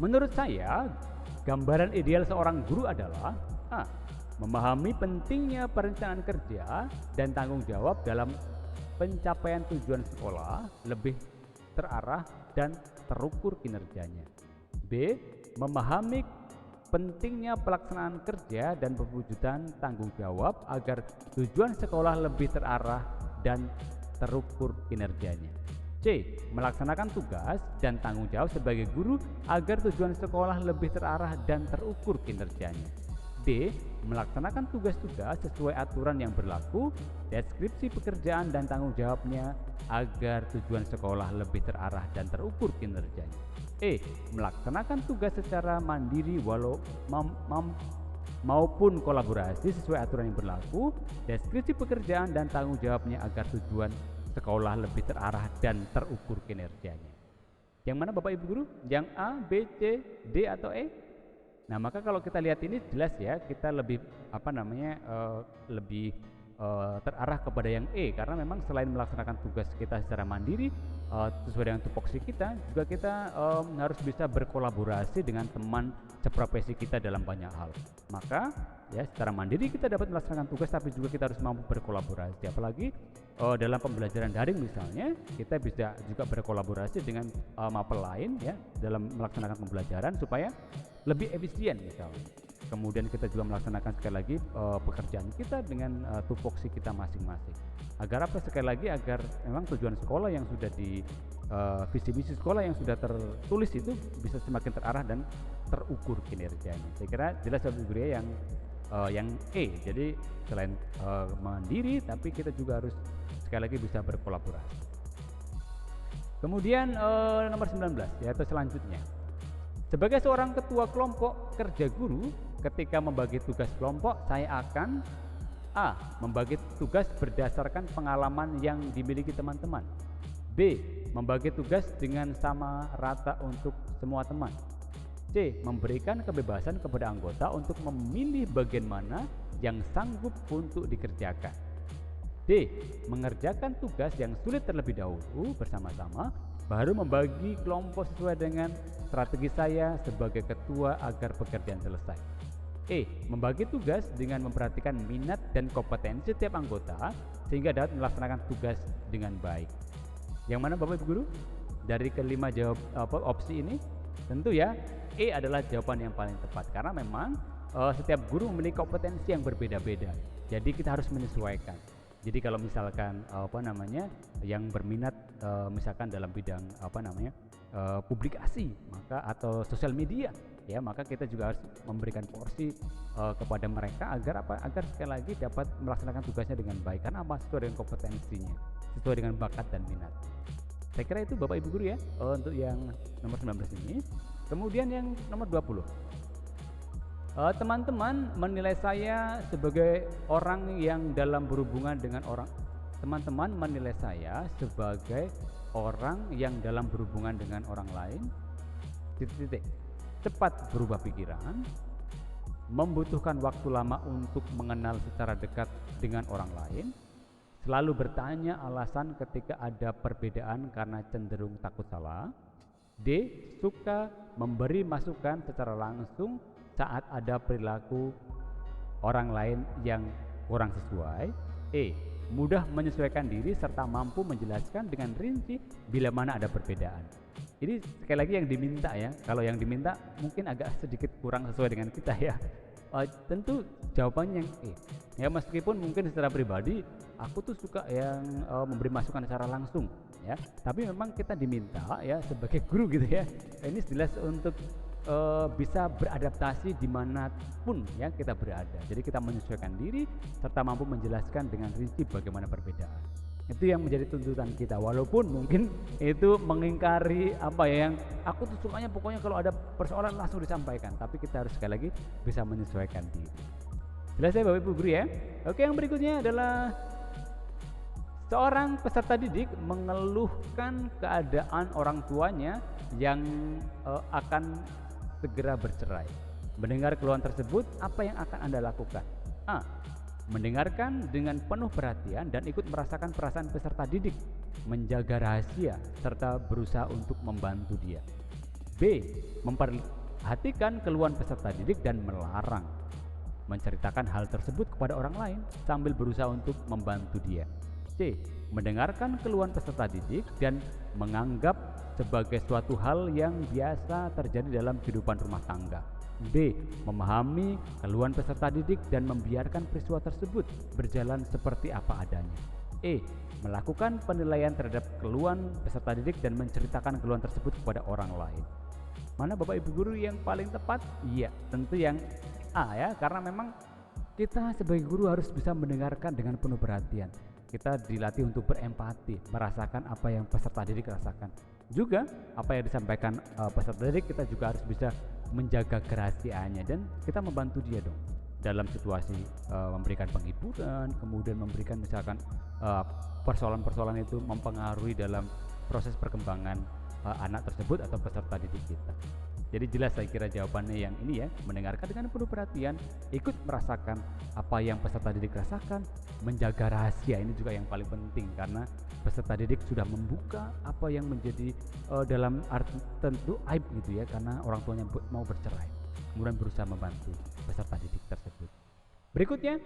menurut saya gambaran ideal seorang guru adalah A. Memahami pentingnya perencanaan kerja dan tanggung jawab dalam pencapaian tujuan sekolah, lebih terarah dan terukur kinerjanya. B. Memahami pentingnya pelaksanaan kerja dan pewujudan tanggung jawab agar tujuan sekolah lebih terarah dan terukur kinerjanya. C. Melaksanakan tugas dan tanggung jawab sebagai guru agar tujuan sekolah lebih terarah dan terukur kinerjanya. D. Melaksanakan tugas-tugas sesuai aturan yang berlaku, deskripsi pekerjaan dan tanggung jawabnya agar tujuan sekolah lebih terarah dan terukur kinerjanya. E. Melaksanakan tugas secara mandiri maupun kolaborasi sesuai aturan yang berlaku, deskripsi pekerjaan dan tanggung jawabnya agar tujuan sekolah lebih terarah dan terukur kinerjanya. Yang mana Bapak Ibu guru? Yang A, B, C, D atau E? Nah, maka kalau kita lihat ini jelas ya, kita lebih lebih terarah kepada yang E, karena memang selain melaksanakan tugas kita secara mandiri sesuai dengan tupoksi kita, juga kita harus bisa berkolaborasi dengan teman seprofesi kita dalam banyak hal. Maka ya secara mandiri kita dapat melaksanakan tugas, tapi juga kita harus mampu berkolaborasi. Apalagi dalam pembelajaran daring misalnya, kita bisa juga berkolaborasi dengan mapel lain ya dalam melaksanakan pembelajaran supaya lebih efisien misalnya. Kemudian kita juga melaksanakan sekali lagi pekerjaan kita dengan tupoksi kita masing-masing. Agar apa? Sekali lagi agar memang tujuan sekolah yang sudah di visi misi sekolah yang sudah tertulis itu bisa semakin terarah dan terukur kinerjanya. Saya kira jelas Bapak Ibu ya yang E. Jadi selain mandiri, tapi kita juga harus sekali lagi bisa berkolaborasi. Kemudian nomor 19 yaitu selanjutnya. Sebagai seorang ketua kelompok kerja guru, ketika membagi tugas kelompok, saya akan A. Membagi tugas berdasarkan pengalaman yang dimiliki teman-teman. B. Membagi tugas dengan sama rata untuk semua teman. C. Memberikan kebebasan kepada anggota untuk memilih bagian mana yang sanggup untuk dikerjakan. D. Mengerjakan tugas yang sulit terlebih dahulu bersama-sama, baru membagi kelompok sesuai dengan strategi saya sebagai ketua agar pekerjaan selesai. E. Membagi tugas dengan memperhatikan minat dan kompetensi setiap anggota sehingga dapat melaksanakan tugas dengan baik. Yang mana Bapak Ibu guru? Dari kelima opsi ini, tentu ya E adalah jawaban yang paling tepat, karena memang setiap guru memiliki kompetensi yang berbeda-beda. Jadi kita harus menyesuaikan. Jadi kalau misalkan yang berminat misalkan dalam bidang publikasi, maka atau sosial media, ya maka kita juga harus memberikan porsi kepada mereka agar agar sekali lagi dapat melaksanakan tugasnya dengan baik, karena sesuai dengan kompetensinya, sesuai dengan bakat dan minat. Saya kira itu Bapak Ibu guru ya untuk yang nomor 19 ini. Kemudian yang nomor 20. Teman-teman menilai saya sebagai orang yang dalam berhubungan dengan orang. Teman-teman menilai saya sebagai orang yang dalam berhubungan dengan orang lain. Titik-titik. Cepat berubah pikiran, membutuhkan waktu lama untuk mengenal secara dekat dengan orang lain, selalu bertanya alasan ketika ada perbedaan karena cenderung takut salah. D. Suka memberi masukan secara langsung saat ada perilaku orang lain yang kurang sesuai. E. Mudah menyesuaikan diri serta mampu menjelaskan dengan rinci bila mana ada perbedaan. Ini sekali lagi yang diminta ya. Kalau yang diminta mungkin agak sedikit kurang sesuai dengan kita ya. Tentu jawabannya yang E. Ya, meskipun mungkin secara pribadi aku tuh suka yang memberi masukan secara langsung ya. Tapi memang kita diminta ya sebagai guru gitu ya. Ini jelas untuk bisa beradaptasi dimanapun ya kita berada. Jadi kita menyesuaikan diri serta mampu menjelaskan dengan rinci bagaimana perbedaan. Itu yang menjadi tuntutan kita, walaupun mungkin itu mengingkari apa ya, yang aku tuh sukanya pokoknya kalau ada persoalan langsung disampaikan, tapi kita harus sekali lagi bisa menyesuaikan diri. Jelas ya Bapak Ibu guru ya. Oke, yang berikutnya adalah seorang peserta didik mengeluhkan keadaan orang tuanya yang akan segera bercerai. Mendengar keluhan tersebut, apa yang akan Anda lakukan? A. Mendengarkan dengan penuh perhatian dan ikut merasakan perasaan peserta didik, menjaga rahasia serta berusaha untuk membantu dia. B. Memperhatikan keluhan peserta didik dan melarang, menceritakan hal tersebut kepada orang lain sambil berusaha untuk membantu dia. C. Mendengarkan keluhan peserta didik dan menganggap sebagai suatu hal yang biasa terjadi dalam kehidupan rumah tangga. D. Memahami keluhan peserta didik dan membiarkan peristiwa tersebut berjalan seperti apa adanya. E. Melakukan penilaian terhadap keluhan peserta didik dan menceritakan keluhan tersebut kepada orang lain. Mana Bapak Ibu guru yang paling tepat? Iya, tentu yang A ya, karena memang kita sebagai guru harus bisa mendengarkan dengan penuh perhatian. Kita dilatih untuk berempati, merasakan apa yang peserta didik rasakan. Juga apa yang disampaikan peserta didik, kita juga harus bisa menjaga kerahasiaannya dan kita membantu dia dong dalam situasi memberikan penghiburan, kemudian memberikan misalkan persoalan-persoalan itu mempengaruhi dalam proses perkembangan anak tersebut atau peserta didik kita. Jadi jelas saya kira jawabannya yang ini ya, mendengarkan dengan penuh perhatian, ikut merasakan apa yang peserta didik rasakan, menjaga rahasia. Ini juga yang paling penting karena peserta didik sudah membuka apa yang menjadi dalam arti tentu aib gitu ya, karena orang tuanya mau bercerai. Kemudian berusaha membantu peserta didik tersebut. Berikutnya,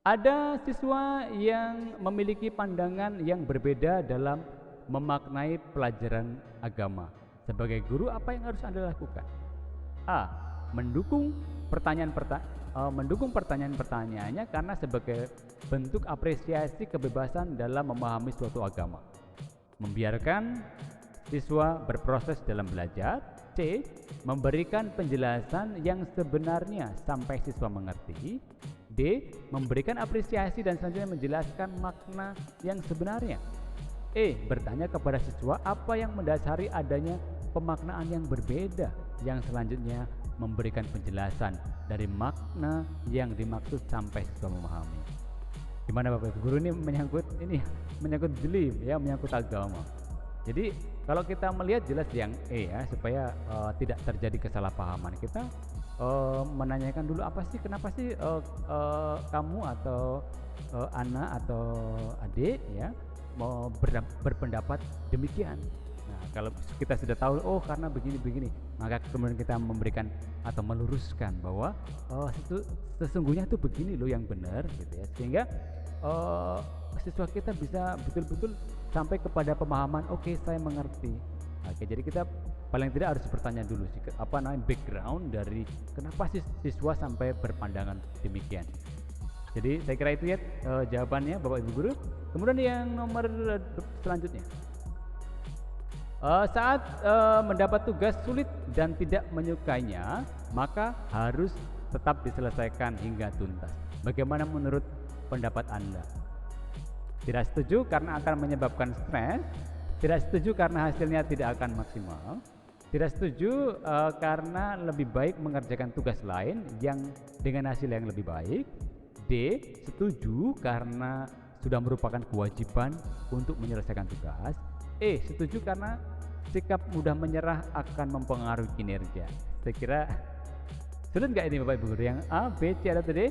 ada siswa yang memiliki pandangan yang berbeda dalam memaknai pelajaran agama. Sebagai guru, apa yang harus Anda lakukan? A. Mendukung pertanyaan-pertanyaannya karena sebagai bentuk apresiasi kebebasan dalam memahami suatu agama. Membiarkan siswa berproses dalam belajar. C. Memberikan penjelasan yang sebenarnya sampai siswa mengerti. D. Memberikan apresiasi dan selanjutnya menjelaskan makna yang sebenarnya. E. Bertanya kepada siswa apa yang mendasari adanya pemaknaan yang berbeda, yang selanjutnya memberikan penjelasan dari makna yang dimaksud sampai siswa memahami. Gimana Bapak Ibu guru, ini menyangkut belief ya, menyangkut agama. Jadi kalau kita melihat jelas yang E ya, supaya tidak terjadi kesalahpahaman, kita menanyakan dulu apa sih, kenapa sih kamu atau anak atau adik ya mau berpendapat demikian. Nah, kalau kita sudah tahu, oh karena begini-begini, maka kemudian kita memberikan atau meluruskan bahwa sesungguhnya itu begini loh yang benar gitu ya, sehingga siswa kita bisa betul-betul sampai kepada pemahaman, oke, saya mengerti. Oke, jadi kita paling tidak harus bertanya dulu sih apa namanya background dari kenapa sih siswa sampai berpandangan demikian. Jadi saya kira itu ya jawabannya Bapak Ibu guru. Kemudian yang nomor selanjutnya, saat mendapat tugas sulit dan tidak menyukainya, maka harus tetap diselesaikan hingga tuntas. Bagaimana menurut pendapat Anda? Tidak setuju karena akan menyebabkan stres, tidak setuju karena hasilnya tidak akan maksimal, Tidak setuju karena lebih baik mengerjakan tugas lain yang dengan hasil yang lebih baik. D. Setuju karena sudah merupakan kewajiban untuk menyelesaikan tugas. E. Setuju karena sikap mudah menyerah akan mempengaruhi kinerja. Saya kira sulit nggak ini Bapak Ibu Guru? Yang A, B, C atau D?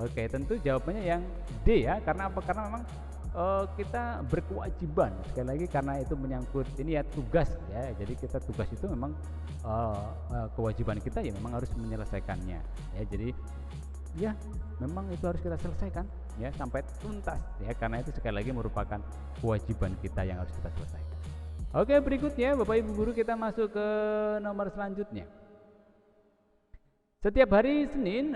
Oke, tentu jawabannya yang D ya. Karena apa? Karena memang kita berkewajiban, sekali lagi karena itu menyangkut ini ya tugas ya, jadi kita tugas itu memang kewajiban kita ya memang harus menyelesaikannya ya, jadi ya memang itu harus kita selesaikan ya sampai tuntas ya, karena itu sekali lagi merupakan kewajiban kita yang harus kita selesaikan. Oke, berikutnya Bapak Ibu Guru, kita masuk ke nomor selanjutnya. Setiap hari Senin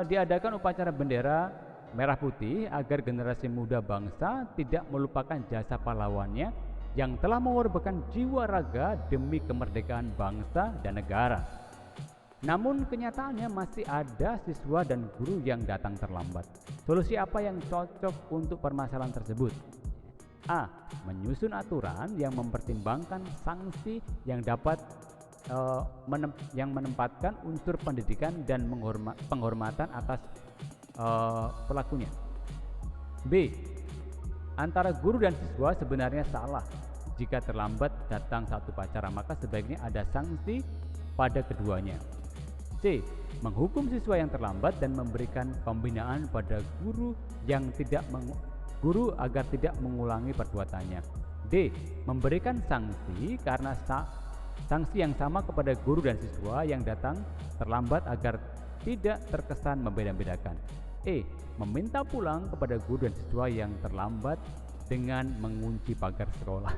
diadakan upacara bendera merah putih agar generasi muda bangsa tidak melupakan jasa pahlawannya yang telah mengorbankan jiwa raga demi kemerdekaan bangsa dan negara. Namun kenyataannya masih ada siswa dan guru yang datang terlambat. Solusi apa yang cocok untuk permasalahan tersebut? A. Menyusun aturan yang mempertimbangkan sanksi yang dapat yang menempatkan unsur pendidikan dan penghormatan atas pelakunya. B. Antara guru dan siswa sebenarnya salah. Jika terlambat datang satu upacara, maka sebaiknya ada sanksi pada keduanya. C. Menghukum siswa yang terlambat dan memberikan pembinaan pada guru yang guru agar tidak mengulangi perbuatannya. D. Memberikan sanksi karena sanksi yang sama kepada guru dan siswa yang datang terlambat agar tidak terkesan membeda-bedakan. E. Meminta pulang kepada guru dan siswa yang terlambat dengan mengunci pagar sekolah.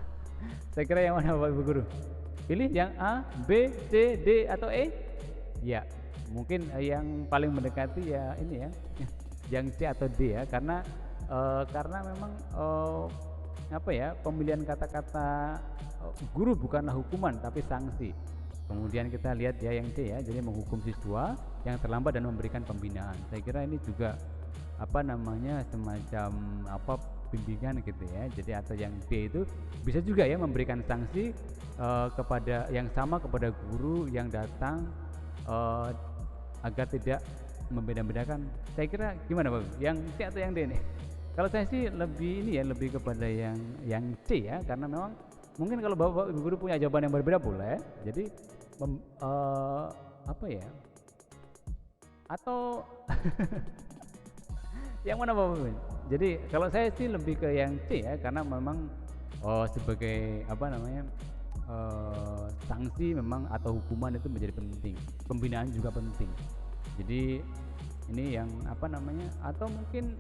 Saya kira yang mana Bapak Ibu Guru? Pilih yang A, B, C, D atau E? Ya, mungkin yang paling mendekati ya ini ya, yang C atau D ya, karena memang apa ya, pemilihan kata-kata guru bukanlah hukuman tapi sanksi. Kemudian kita lihat ya yang C ya, jadi menghukum siswa yang terlambat dan memberikan pembinaan. Saya kira ini juga apa namanya, semacam apa, bimbingan gitu ya. Jadi atau yang D itu bisa juga ya memberikan sanksi kepada yang sama kepada guru yang datang agar tidak membeda-bedakan. Saya kira gimana Pak? Yang C atau yang D nih? Kalau saya sih lebih ini ya, lebih kepada yang C ya, karena memang mungkin kalau Bapak Ibu Guru punya jawaban yang berbeda boleh. Jadi apa ya? Atau yang mana Bapak Ibu? Jadi kalau saya sih lebih ke yang C ya, karena memang sebagai apa namanya, sanksi memang atau hukuman itu menjadi penting. Pembinaan juga penting. Jadi ini yang apa namanya, atau mungkin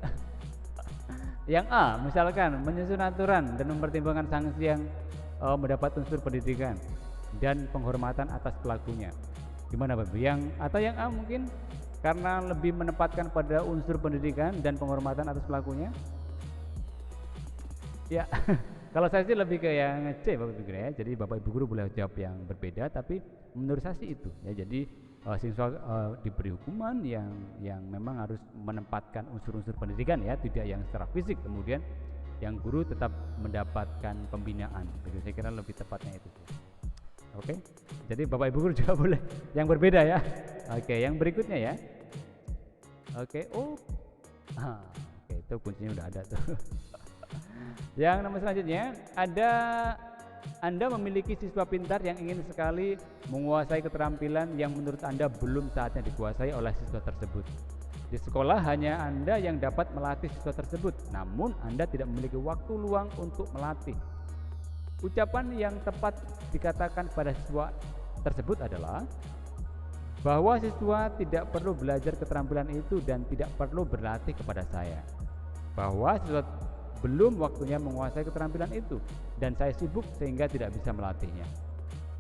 yang A, misalkan menyusun aturan dan mempertimbangkan sanksi yang mendapat unsur pendidikan dan penghormatan atas pelakunya. Gimana Bapak? Yang atau yang A mungkin karena lebih menempatkan pada unsur pendidikan dan penghormatan atas pelakunya. Ya, kalau saya sih lebih ke yang C Bapak Ibu Guru ya. Jadi Bapak Ibu Guru boleh jawab yang berbeda, tapi menurut saya sih itu ya. Jadi siswa diberi hukuman yang memang harus menempatkan unsur-unsur pendidikan ya, tidak yang secara fisik. Kemudian yang guru tetap mendapatkan pembinaan. Jadi saya kira lebih tepatnya itu. Oke, jadi Bapak Ibu Guru juga boleh yang berbeda ya. Oke, yang berikutnya ya. Oke, oke, itu kuncinya udah ada tuh. Yang nomor selanjutnya ada, Anda memiliki siswa pintar yang ingin sekali menguasai keterampilan yang menurut Anda belum saatnya dikuasai oleh siswa tersebut. Di sekolah hanya Anda yang dapat melatih siswa tersebut, namun Anda tidak memiliki waktu luang untuk melatih. Ucapan yang tepat dikatakan pada siswa tersebut adalah bahwa siswa tidak perlu belajar keterampilan itu dan tidak perlu berlatih kepada saya. Bahwa siswa belum waktunya menguasai keterampilan itu dan saya sibuk sehingga tidak bisa melatihnya.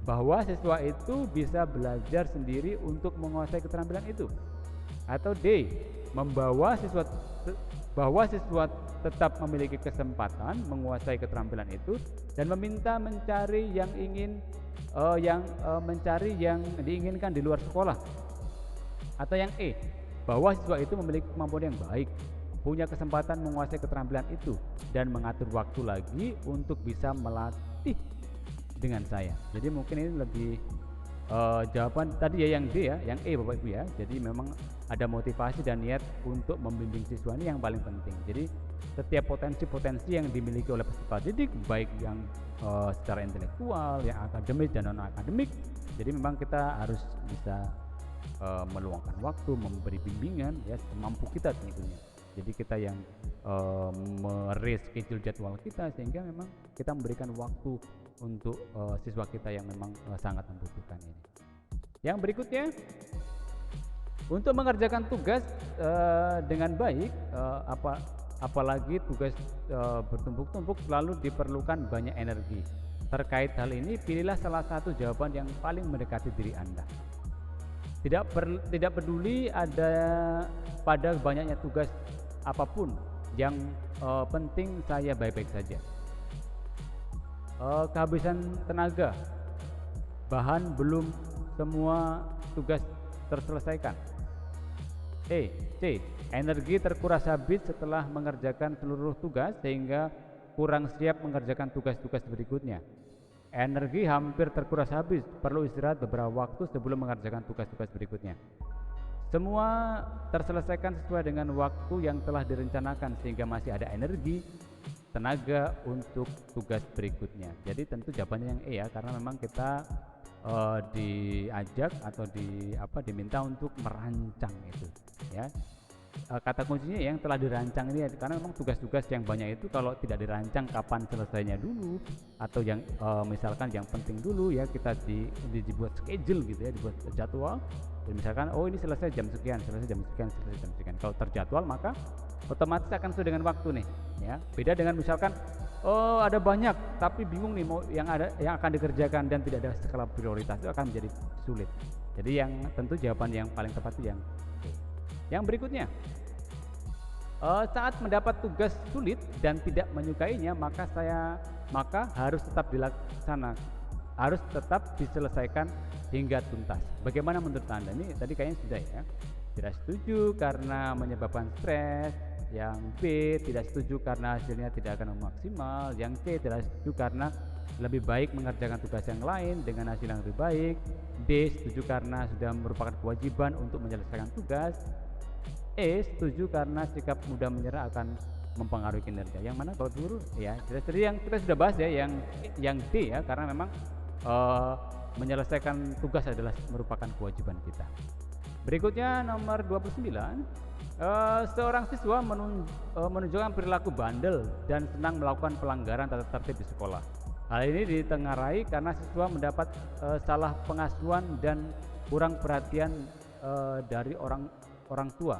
Bahwa siswa itu bisa belajar sendiri untuk menguasai keterampilan itu. Atau D, bahwa siswa tetap memiliki kesempatan menguasai keterampilan itu dan meminta mencari yang diinginkan di luar sekolah. Atau yang E, bahwa siswa itu memiliki kemampuan yang baik, punya kesempatan menguasai keterampilan itu dan mengatur waktu lagi untuk bisa melatih dengan saya. Jadi mungkin ini lebih Jawaban tadi ya yang D ya, yang E Bapak Ibu ya. Jadi memang ada motivasi dan niat untuk membimbing siswa ini yang paling penting. Jadi setiap potensi-potensi yang dimiliki oleh peserta didik, baik yang secara intelektual, yang akademis dan non akademik, jadi memang kita harus bisa meluangkan waktu, memberi bimbingan ya semampu kita tentunya. Jadi kita yang mereschedule jadwal kita sehingga memang kita memberikan waktu untuk siswa kita yang memang sangat membutuhkan ini. Yang berikutnya, untuk mengerjakan tugas dengan baik, apalagi tugas bertumpuk-tumpuk, selalu diperlukan banyak energi. Terkait hal ini, pilihlah salah satu jawaban yang paling mendekati diri Anda. Tidak peduli ada pada banyaknya tugas apapun, yang penting saya baik-baik saja. Kehabisan tenaga, bahan belum semua tugas terselesaikan. C. Energi terkuras habis setelah mengerjakan seluruh tugas sehingga kurang siap mengerjakan tugas-tugas berikutnya. Energi hampir terkuras habis, perlu istirahat beberapa waktu sebelum mengerjakan tugas-tugas berikutnya. Semua terselesaikan sesuai dengan waktu yang telah direncanakan sehingga masih ada energi, tenaga untuk tugas berikutnya. Jadi tentu jawabannya yang E ya, karena memang kita diajak atau diminta untuk merancang itu ya. Kata kuncinya yang telah dirancang ini, karena memang tugas-tugas yang banyak itu kalau tidak dirancang kapan selesainya dulu, atau yang misalkan yang penting dulu ya, kita dibuat schedule gitu ya, dibuat jadwal. Dan misalkan ini selesai jam sekian, selesai jam sekian, selesai jam sekian. Kalau terjadwal maka otomatis akan sesuai dengan waktu nih ya. Beda dengan misalkan ada banyak tapi bingung nih mau yang akan dikerjakan dan tidak ada skala prioritas, itu akan menjadi sulit. Jadi yang tentu jawaban yang paling tepat itu yang E. Yang berikutnya, saat mendapat tugas sulit dan tidak menyukainya, maka harus tetap dilaksanakan, harus tetap diselesaikan hingga tuntas. Bagaimana menurut Anda? Ini tadi kayaknya sudah ya. Tidak setuju karena menyebabkan stres. Yang B, tidak setuju karena hasilnya tidak akan maksimal. Yang C, tidak setuju karena lebih baik mengerjakan tugas yang lain dengan hasil yang lebih baik. D, setuju karena sudah merupakan kewajiban untuk menyelesaikan tugas. E, setuju karena sikap mudah menyerah akan mempengaruhi kinerja. Yang mana kalau dulu ya, jadi yang kita sudah bahas ya, yang D ya, karena memang menyelesaikan tugas adalah merupakan kewajiban kita. Berikutnya nomor 29, seorang siswa menunjukkan perilaku bandel dan senang melakukan pelanggaran tata tertib di sekolah. Hal ini ditengarai karena siswa mendapat salah pengasuhan dan kurang perhatian dari orang tua.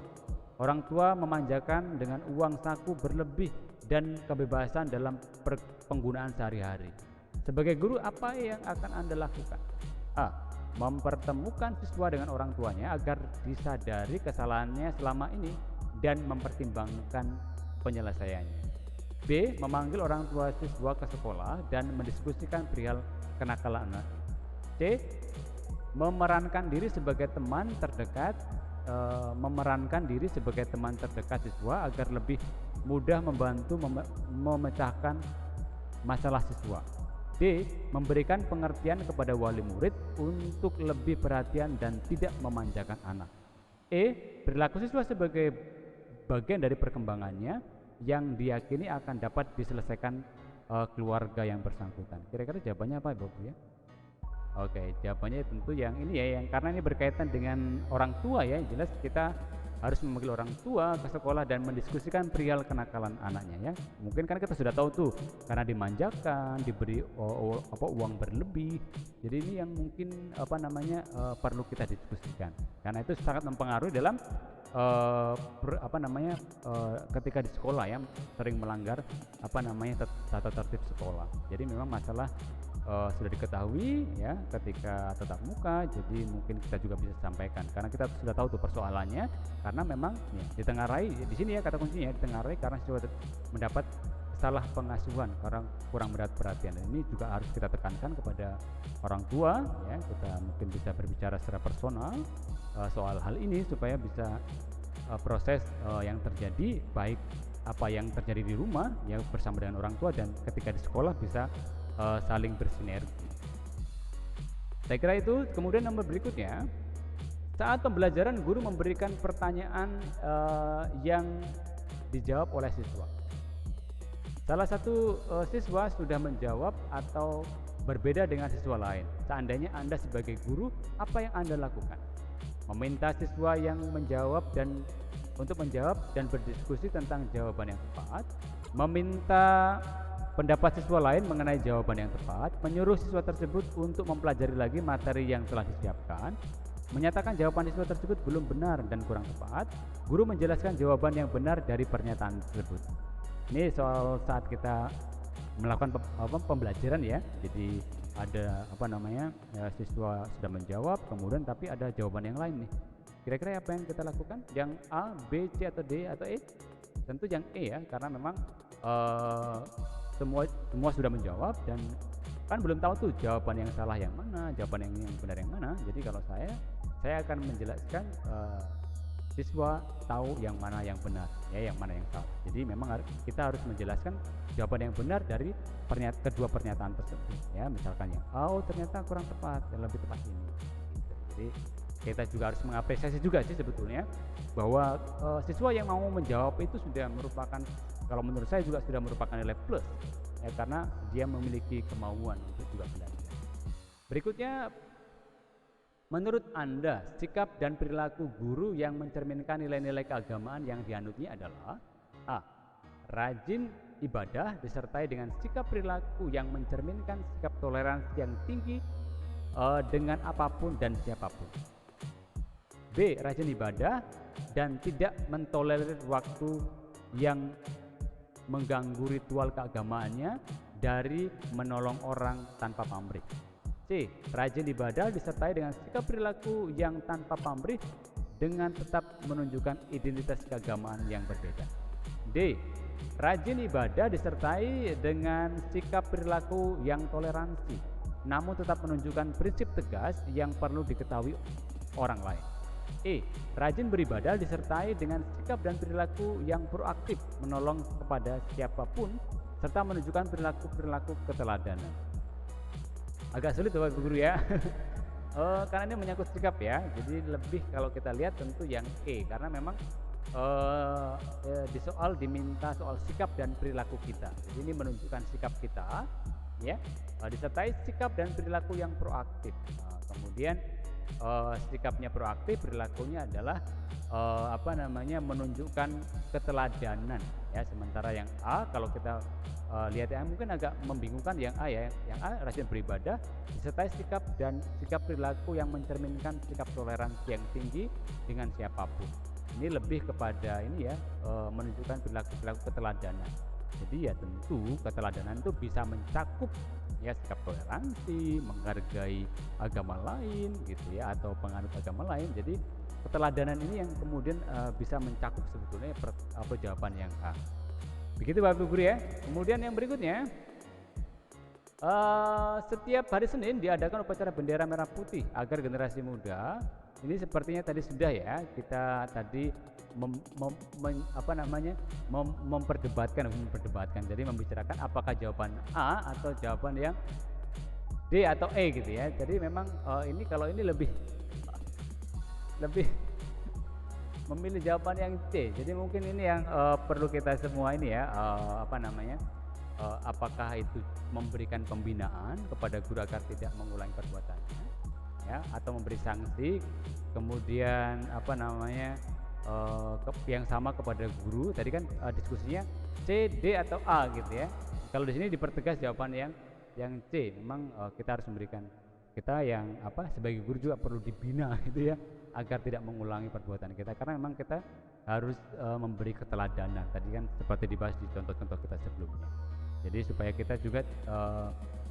Orang tua memanjakan dengan uang saku berlebih dan kebebasan dalam penggunaan sehari-hari. Sebagai guru, apa yang akan Anda lakukan? A. Mempertemukan siswa dengan orang tuanya agar disadari kesalahannya selama ini dan mempertimbangkan penyelesaiannya. B. Memanggil orang tua siswa ke sekolah dan mendiskusikan perihal kenakalan anak. C. Memerankan diri sebagai teman terdekat siswa agar lebih mudah membantu memecahkan masalah siswa. D. Memberikan pengertian kepada wali murid untuk lebih perhatian dan tidak memanjakan anak. E. Perilaku siswa sebagai bagian dari perkembangannya yang diyakini akan dapat diselesaikan keluarga yang bersangkutan. Kira-kira jawabannya apa Ibu ya? Oke, jawabannya tentu yang ini ya, yang karena ini berkaitan dengan orang tua ya, jelas kita harus memanggil orang tua ke sekolah dan mendiskusikan perihal kenakalan anaknya ya. Mungkin kan kita sudah tahu tuh, karena dimanjakan, diberi uang berlebih. Jadi ini yang mungkin perlu kita diskusikan. Karena itu sangat mempengaruhi dalam ketika di sekolah ya, sering melanggar tata tertib sekolah. Jadi memang masalah sudah diketahui ya ketika tatap muka, jadi mungkin kita juga bisa sampaikan karena kita sudah tahu tuh persoalannya, karena memang ya, ditengarai di sini ya kata kuncinya, ditengarai karena sudah mendapat salah pengasuhan karena kurang mendapat perhatian. Dan ini juga harus kita tekankan kepada orang tua ya, kita mungkin bisa berbicara secara personal soal hal ini supaya bisa proses yang terjadi, baik apa yang terjadi di rumah ya bersama dengan orang tua dan ketika di sekolah bisa saling bersinergi. Saya kira itu. Kemudian nomor berikutnya, saat pembelajaran guru memberikan pertanyaan yang dijawab oleh siswa. Salah satu siswa sudah menjawab atau berbeda dengan siswa lain. Seandainya Anda sebagai guru, apa yang Anda lakukan? Meminta siswa yang menjawab untuk menjawab dan berdiskusi tentang jawaban yang tepat, meminta pendapat siswa lain mengenai jawaban yang tepat, menyuruh siswa tersebut untuk mempelajari lagi materi yang telah disiapkan, menyatakan jawaban siswa tersebut belum benar dan kurang tepat, guru menjelaskan jawaban yang benar dari pernyataan tersebut. Ini soal saat kita melakukan pembelajaran ya. Jadi ada siswa sudah menjawab, kemudian tapi ada jawaban yang lain nih. Kira-kira apa yang kita lakukan? Yang A, B, C atau D atau E? Tentu yang E ya, karena memang semua sudah menjawab dan kan belum tahu tuh jawaban yang salah yang mana, jawaban yang benar yang mana. Jadi kalau saya akan menjelaskan siswa tahu yang mana yang benar ya, yang mana yang salah. Jadi memang kita harus menjelaskan jawaban yang benar dari kedua pernyataan tersebut ya. Misalkan yang ternyata kurang tepat, dan lebih tepat ini. Jadi kita juga harus mengapresiasi juga sih sebetulnya bahwa siswa yang mau menjawab itu sudah merupakan, kalau menurut saya juga sudah merupakan nilai plus ya, karena dia memiliki kemauan untuk juga belajar. Berikutnya, menurut Anda, sikap dan perilaku guru yang mencerminkan nilai-nilai keagamaan yang dianutnya adalah A. Rajin ibadah disertai dengan sikap perilaku yang mencerminkan sikap toleransi yang tinggi dengan apapun dan siapapun. B. Rajin ibadah dan tidak mentolerir waktu yang mengganggu ritual keagamaannya dari menolong orang tanpa pamrih. C. Rajin ibadah disertai dengan sikap perilaku yang tanpa pamrih dengan tetap menunjukkan identitas keagamaan yang berbeda. D. Rajin ibadah disertai dengan sikap perilaku yang toleransi, namun tetap menunjukkan prinsip tegas yang perlu diketahui orang lain. E. Rajin beribadah disertai dengan sikap dan perilaku yang proaktif, menolong kepada siapapun, serta menunjukkan perilaku keteladanan. Agak sulit Bapak Ibu Guru ya. Karena ini menyangkut sikap ya. Jadi lebih kalau kita lihat tentu yang E, karena memang di soal diminta soal sikap dan perilaku kita. Jadi ini menunjukkan sikap kita ya, disertai sikap dan perilaku yang proaktif. Kemudian sikapnya proaktif, perilakunya adalah menunjukkan keteladanan ya. Sementara yang A kalau kita lihat yang mungkin agak membingungkan yang A ya. Yang A rajin beribadah disertai sikap dan sikap perilaku yang mencerminkan sikap toleransi yang tinggi dengan siapapun. Ini lebih kepada ini ya, menunjukkan perilaku keteladanan. Jadi ya tentu keteladanan itu bisa mencakup ya sikap toleransi, menghargai agama lain gitu ya, atau penganut agama lain. Jadi keteladanan ini yang kemudian bisa mencakup sebetulnya jawaban yang A. Begitu Bapak Ibu Guru ya. Kemudian yang berikutnya, setiap hari Senin diadakan upacara bendera merah putih agar generasi muda, ini sepertinya tadi sudah ya, kita tadi memperdebatkan, jadi membicarakan apakah jawaban A atau jawaban yang D atau E gitu ya. Jadi memang ini kalau ini lebih memilih jawaban yang C. Jadi mungkin ini yang perlu kita semua ini ya, apakah itu memberikan pembinaan kepada guru agar tidak mengulangi perbuatannya ya, atau memberi sanksi, kemudian yang sama kepada guru. Tadi kan diskusinya C, D atau A gitu ya. Kalau di sini dipertegas jawaban yang C. Memang kita harus memberikan, kita yang sebagai guru juga perlu dibina gitu ya, agar tidak mengulangi perbuatan kita, karena memang kita harus memberi keteladanan. Tadi kan seperti dibahas di contoh-contoh kita sebelumnya. Jadi supaya kita juga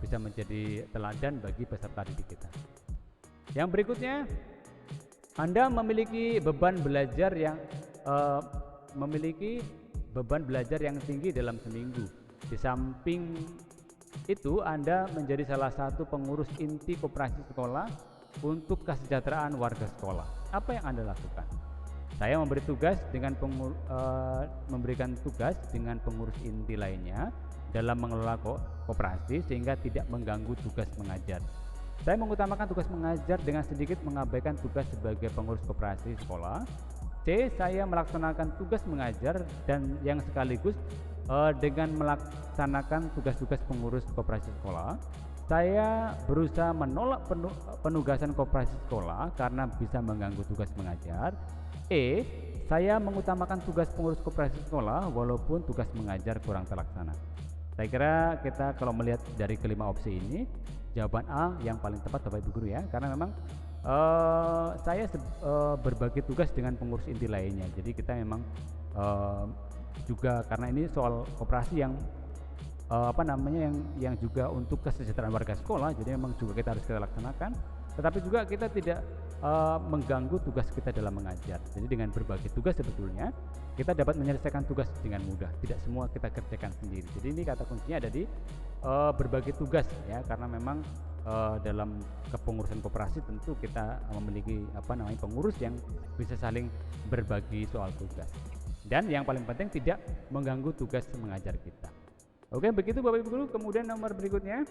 bisa menjadi teladan bagi peserta didik kita. Yang berikutnya, Anda memiliki beban belajar yang tinggi dalam seminggu. Di samping itu, Anda menjadi salah satu pengurus inti koperasi sekolah untuk kesejahteraan warga sekolah. Apa yang Anda lakukan? Saya memberikan tugas dengan pengurus inti lainnya dalam mengelola koperasi sehingga tidak mengganggu tugas mengajar. Saya mengutamakan tugas mengajar dengan sedikit mengabaikan tugas sebagai pengurus koperasi sekolah. C. Saya melaksanakan tugas mengajar dan yang sekaligus dengan melaksanakan tugas-tugas pengurus koperasi sekolah. Saya berusaha menolak penugasan koperasi sekolah karena bisa mengganggu tugas mengajar. E. Saya mengutamakan tugas pengurus koperasi sekolah walaupun tugas mengajar kurang terlaksana. Saya kira kita kalau melihat dari kelima opsi ini, jawaban A yang paling tepat Bapak Ibu Guru ya, karena memang saya berbagi tugas dengan pengurus inti lainnya. Jadi kita memang juga karena ini soal koperasi yang yang juga untuk kesejahteraan warga sekolah, jadi memang juga kita harus kita laksanakan, tetapi juga kita tidak mengganggu tugas kita dalam mengajar. Jadi dengan berbagi tugas sebetulnya kita dapat menyelesaikan tugas dengan mudah, tidak semua kita kerjakan sendiri. Jadi ini kata kuncinya ada di berbagi tugas ya, karena memang dalam kepengurusan koperasi tentu kita memiliki pengurus yang bisa saling berbagi soal tugas, dan yang paling penting tidak mengganggu tugas mengajar kita. Oke, begitu Bapak Ibu Guru. Kemudian nomor berikutnya,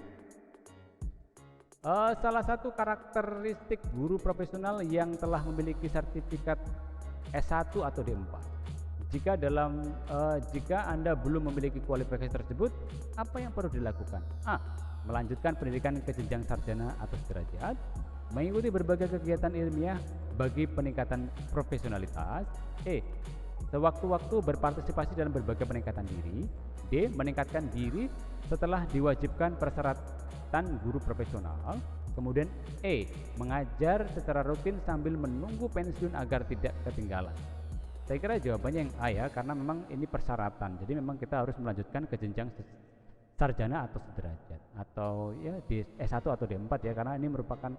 salah satu karakteristik guru profesional yang telah memiliki sertifikat S1 atau D4. Jika Anda belum memiliki kualifikasi tersebut, apa yang perlu dilakukan? A. Melanjutkan pendidikan ke jenjang sarjana atau sederajat, mengikuti berbagai kegiatan ilmiah bagi peningkatan profesionalitas. E. Sewaktu-waktu berpartisipasi dalam berbagai peningkatan diri. D. Meningkatkan diri setelah diwajibkan persyaratan guru profesional. Kemudian E. Mengajar secara rutin sambil menunggu pensiun agar tidak ketinggalan. Saya kira jawabannya yang A ya, karena memang ini persyaratan. Jadi memang kita harus melanjutkan ke jenjang sarjana atau sederajat, atau ya di S1 atau D4 ya, karena ini merupakan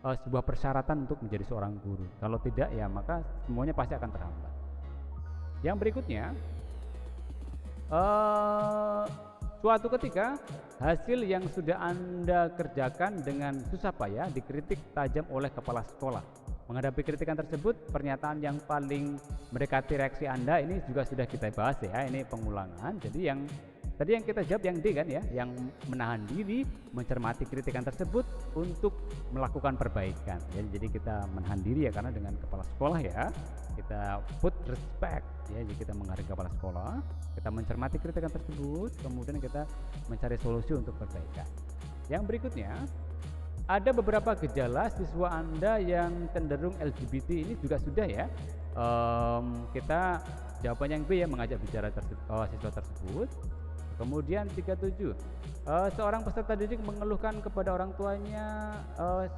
sebuah persyaratan untuk menjadi seorang guru. Kalau tidak ya maka semuanya pasti akan terhambat. Yang berikutnya, suatu ketika hasil yang sudah Anda kerjakan dengan susah payah dikritik tajam oleh kepala sekolah. Menghadapi kritikan tersebut, pernyataan yang paling mendekati reaksi Anda ini juga sudah kita bahas ya, ini pengulangan. Jadi yang tadi yang kita jawab yang D kan ya, yang menahan diri, mencermati kritikan tersebut untuk melakukan perbaikan. Jadi kita menahan diri ya, karena dengan kepala sekolah ya, kita put respect ya, jadi kita menghargai kepala sekolah, kita mencermati kritikan tersebut, kemudian kita mencari solusi untuk perbaikan. Yang berikutnya, ada beberapa gejala siswa Anda yang cenderung LGBT, ini juga sudah ya. Kita jawabannya yang B ya, mengajak bicara siswa tersebut. Kemudian 37, seorang peserta didik mengeluhkan kepada orang tuanya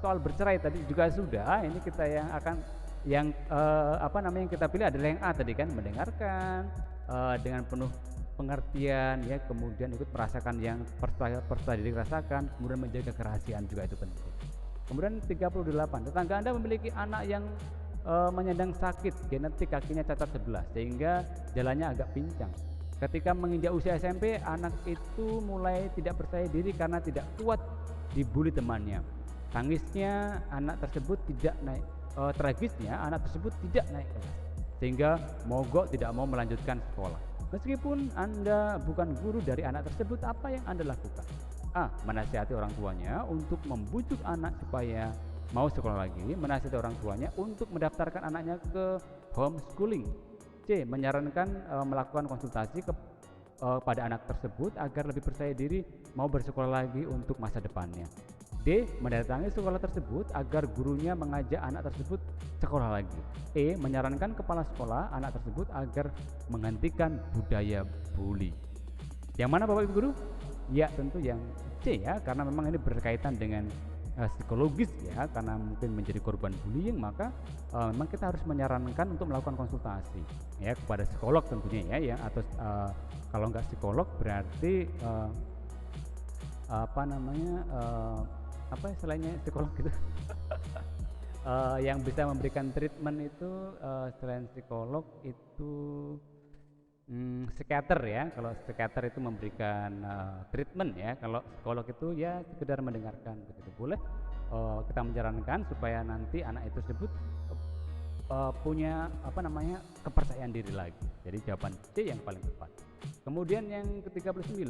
soal bercerai, tadi juga sudah. Ini kita yang kita pilih adalah yang A tadi kan, mendengarkan dengan penuh pengertian ya, kemudian ikut merasakan yang peserta didik rasakan, kemudian menjaga kerahasiaan juga itu penting. Kemudian 38, tetangga Anda memiliki anak yang menyandang sakit genetik, kakinya cacat sebelah sehingga jalannya agak pincang. Ketika menginjak usia SMP, anak itu mulai tidak percaya diri karena tidak kuat dibully temannya. Tragisnya anak tersebut tidak naik kelas, sehingga mogok, tidak mau melanjutkan sekolah. Meskipun Anda bukan guru dari anak tersebut, apa yang Anda lakukan? A. Menasihati orang tuanya untuk membujuk anak supaya mau sekolah lagi. Menasihati orang tuanya untuk mendaftarkan anaknya ke homeschooling. C. Menyarankan melakukan konsultasi pada anak tersebut agar lebih percaya diri mau bersekolah lagi untuk masa depannya. D. Mendatangi sekolah tersebut agar gurunya mengajak anak tersebut sekolah lagi. E. Menyarankan kepala sekolah anak tersebut agar menghentikan budaya bully. Yang mana Bapak Ibu Guru? Ya tentu yang C ya, karena memang ini berkaitan dengan psikologis ya, karena mungkin menjadi korban bullying, maka memang kita harus menyarankan untuk melakukan konsultasi ya kepada psikolog tentunya ya, atau kalau nggak psikolog berarti istilahnya psikolog gitu yang bisa memberikan treatment itu selain psikolog itu psikiater ya. Kalau psikiater itu memberikan treatment ya, kalau psikolog itu ya sekedar mendengarkan begitu. Boleh kita menyarankan supaya nanti anak itu tersebut punya kepercayaan diri lagi. Jadi jawaban C yang paling tepat. Kemudian yang ke-39,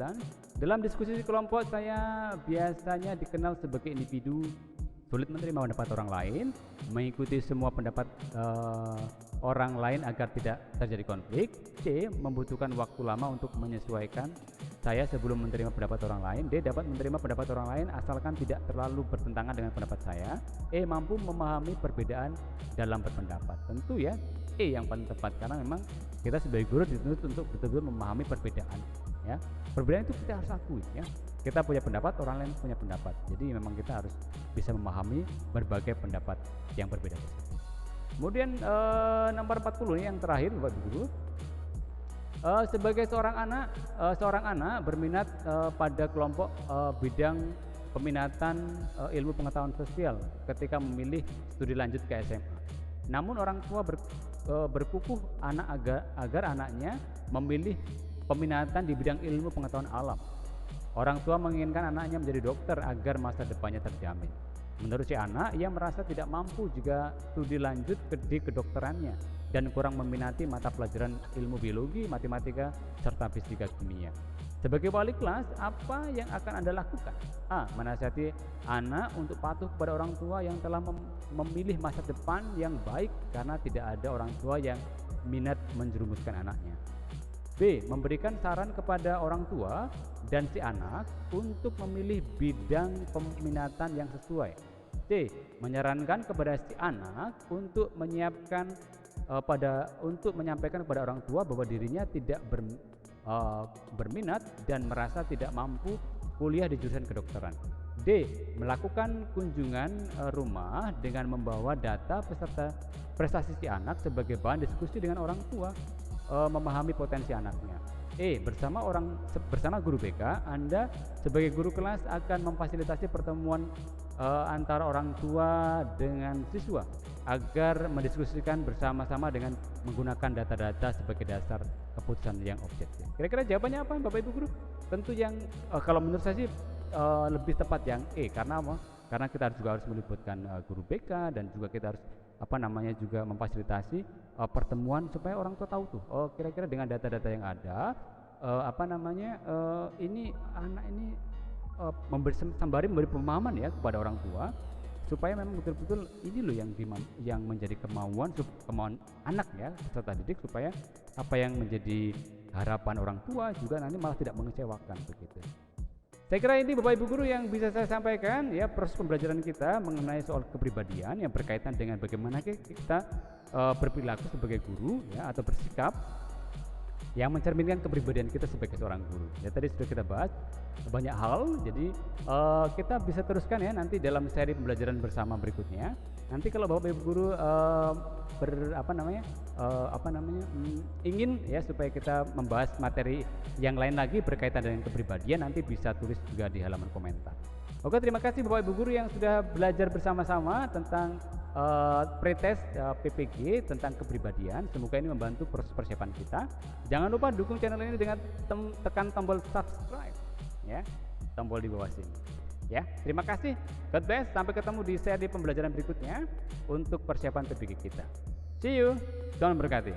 dalam diskusi kelompok saya biasanya dikenal sebagai individu sulit menerima pendapat orang lain, mengikuti semua pendapat orang lain agar tidak terjadi konflik. C. Membutuhkan waktu lama untuk menyesuaikan saya sebelum menerima pendapat orang lain. D. Dapat menerima pendapat orang lain asalkan tidak terlalu bertentangan dengan pendapat saya. E. Mampu memahami perbedaan dalam berpendapat. Tentu ya E yang paling tepat, karena memang kita sebagai guru dituntut untuk betul-betul memahami perbedaan, ya. Perbedaan itu kita harus akui, ya. Kita punya pendapat, orang lain punya pendapat. Jadi memang kita harus bisa memahami berbagai pendapat yang berbeda. Kemudian nomor 40 yang terakhir Bapak Ibu Guru. Sebagai seorang anak berminat pada kelompok bidang peminatan ilmu pengetahuan sosial ketika memilih studi lanjut ke SMA. Namun orang tua berkukuh agar anaknya memilih peminatan di bidang ilmu pengetahuan alam. Orang tua menginginkan anaknya menjadi dokter agar masa depannya terjamin. Menurut si anak, ia merasa tidak mampu jika studi lanjut di kedokterannya dan kurang meminati mata pelajaran ilmu biologi, matematika, serta fisika kimia. Sebagai wali kelas, apa yang akan Anda lakukan? A. Menasihati anak untuk patuh kepada orang tua yang telah memilih masa depan yang baik karena tidak ada orang tua yang minat menjerumuskan anaknya. B. Memberikan saran kepada orang tua dan si anak untuk memilih bidang peminatan yang sesuai. C. Menyarankan kepada si anak untuk menyampaikan kepada orang tua bahwa dirinya tidak berminat dan merasa tidak mampu kuliah di jurusan kedokteran. D. Melakukan kunjungan rumah dengan membawa data peserta prestasi si anak sebagai bahan diskusi dengan orang tua, memahami potensi anaknya. E. Bersama guru BK, Anda sebagai guru kelas akan memfasilitasi pertemuan antara orang tua dengan siswa agar mendiskusikan bersama-sama dengan menggunakan data-data sebagai dasar keputusan yang objektif. Kira-kira jawabannya apa Bapak Ibu Guru? Tentu yang kalau menurut saya sih lebih tepat yang E, karena apa? Karena kita juga harus melibatkan guru BK dan juga kita harus juga memfasilitasi pertemuan supaya orang tua tahu tuh kira-kira dengan data-data yang ada ini anak ini memberi pemahaman ya kepada orang tua supaya memang betul-betul ini loh yang menjadi kemauan anak ya peserta didik, supaya apa yang menjadi harapan orang tua juga nanti malah tidak mengecewakan begitu. Saya kira ini Bapak Ibu Guru yang bisa saya sampaikan ya, proses pembelajaran kita mengenai soal kepribadian yang berkaitan dengan bagaimana kita berperilaku sebagai guru ya, atau bersikap yang mencerminkan kepribadian kita sebagai seorang guru. Ya tadi sudah kita bahas banyak hal, jadi kita bisa teruskan ya nanti dalam seri pembelajaran bersama berikutnya. Nanti kalau Bapak Ibu Guru ingin ya supaya kita membahas materi yang lain lagi berkaitan dengan kepribadian, nanti bisa tulis juga di halaman komentar. Oke, terima kasih Bapak Ibu Guru yang sudah belajar bersama-sama tentang pretest PPG tentang kepribadian. Semoga ini membantu proses persiapan kita. Jangan lupa dukung channel ini dengan tekan tombol subscribe ya, tombol di bawah sini. Ya, terima kasih. God bless. Sampai ketemu di seri pembelajaran berikutnya untuk persiapan PPG kita. See you. Tuhan berkati.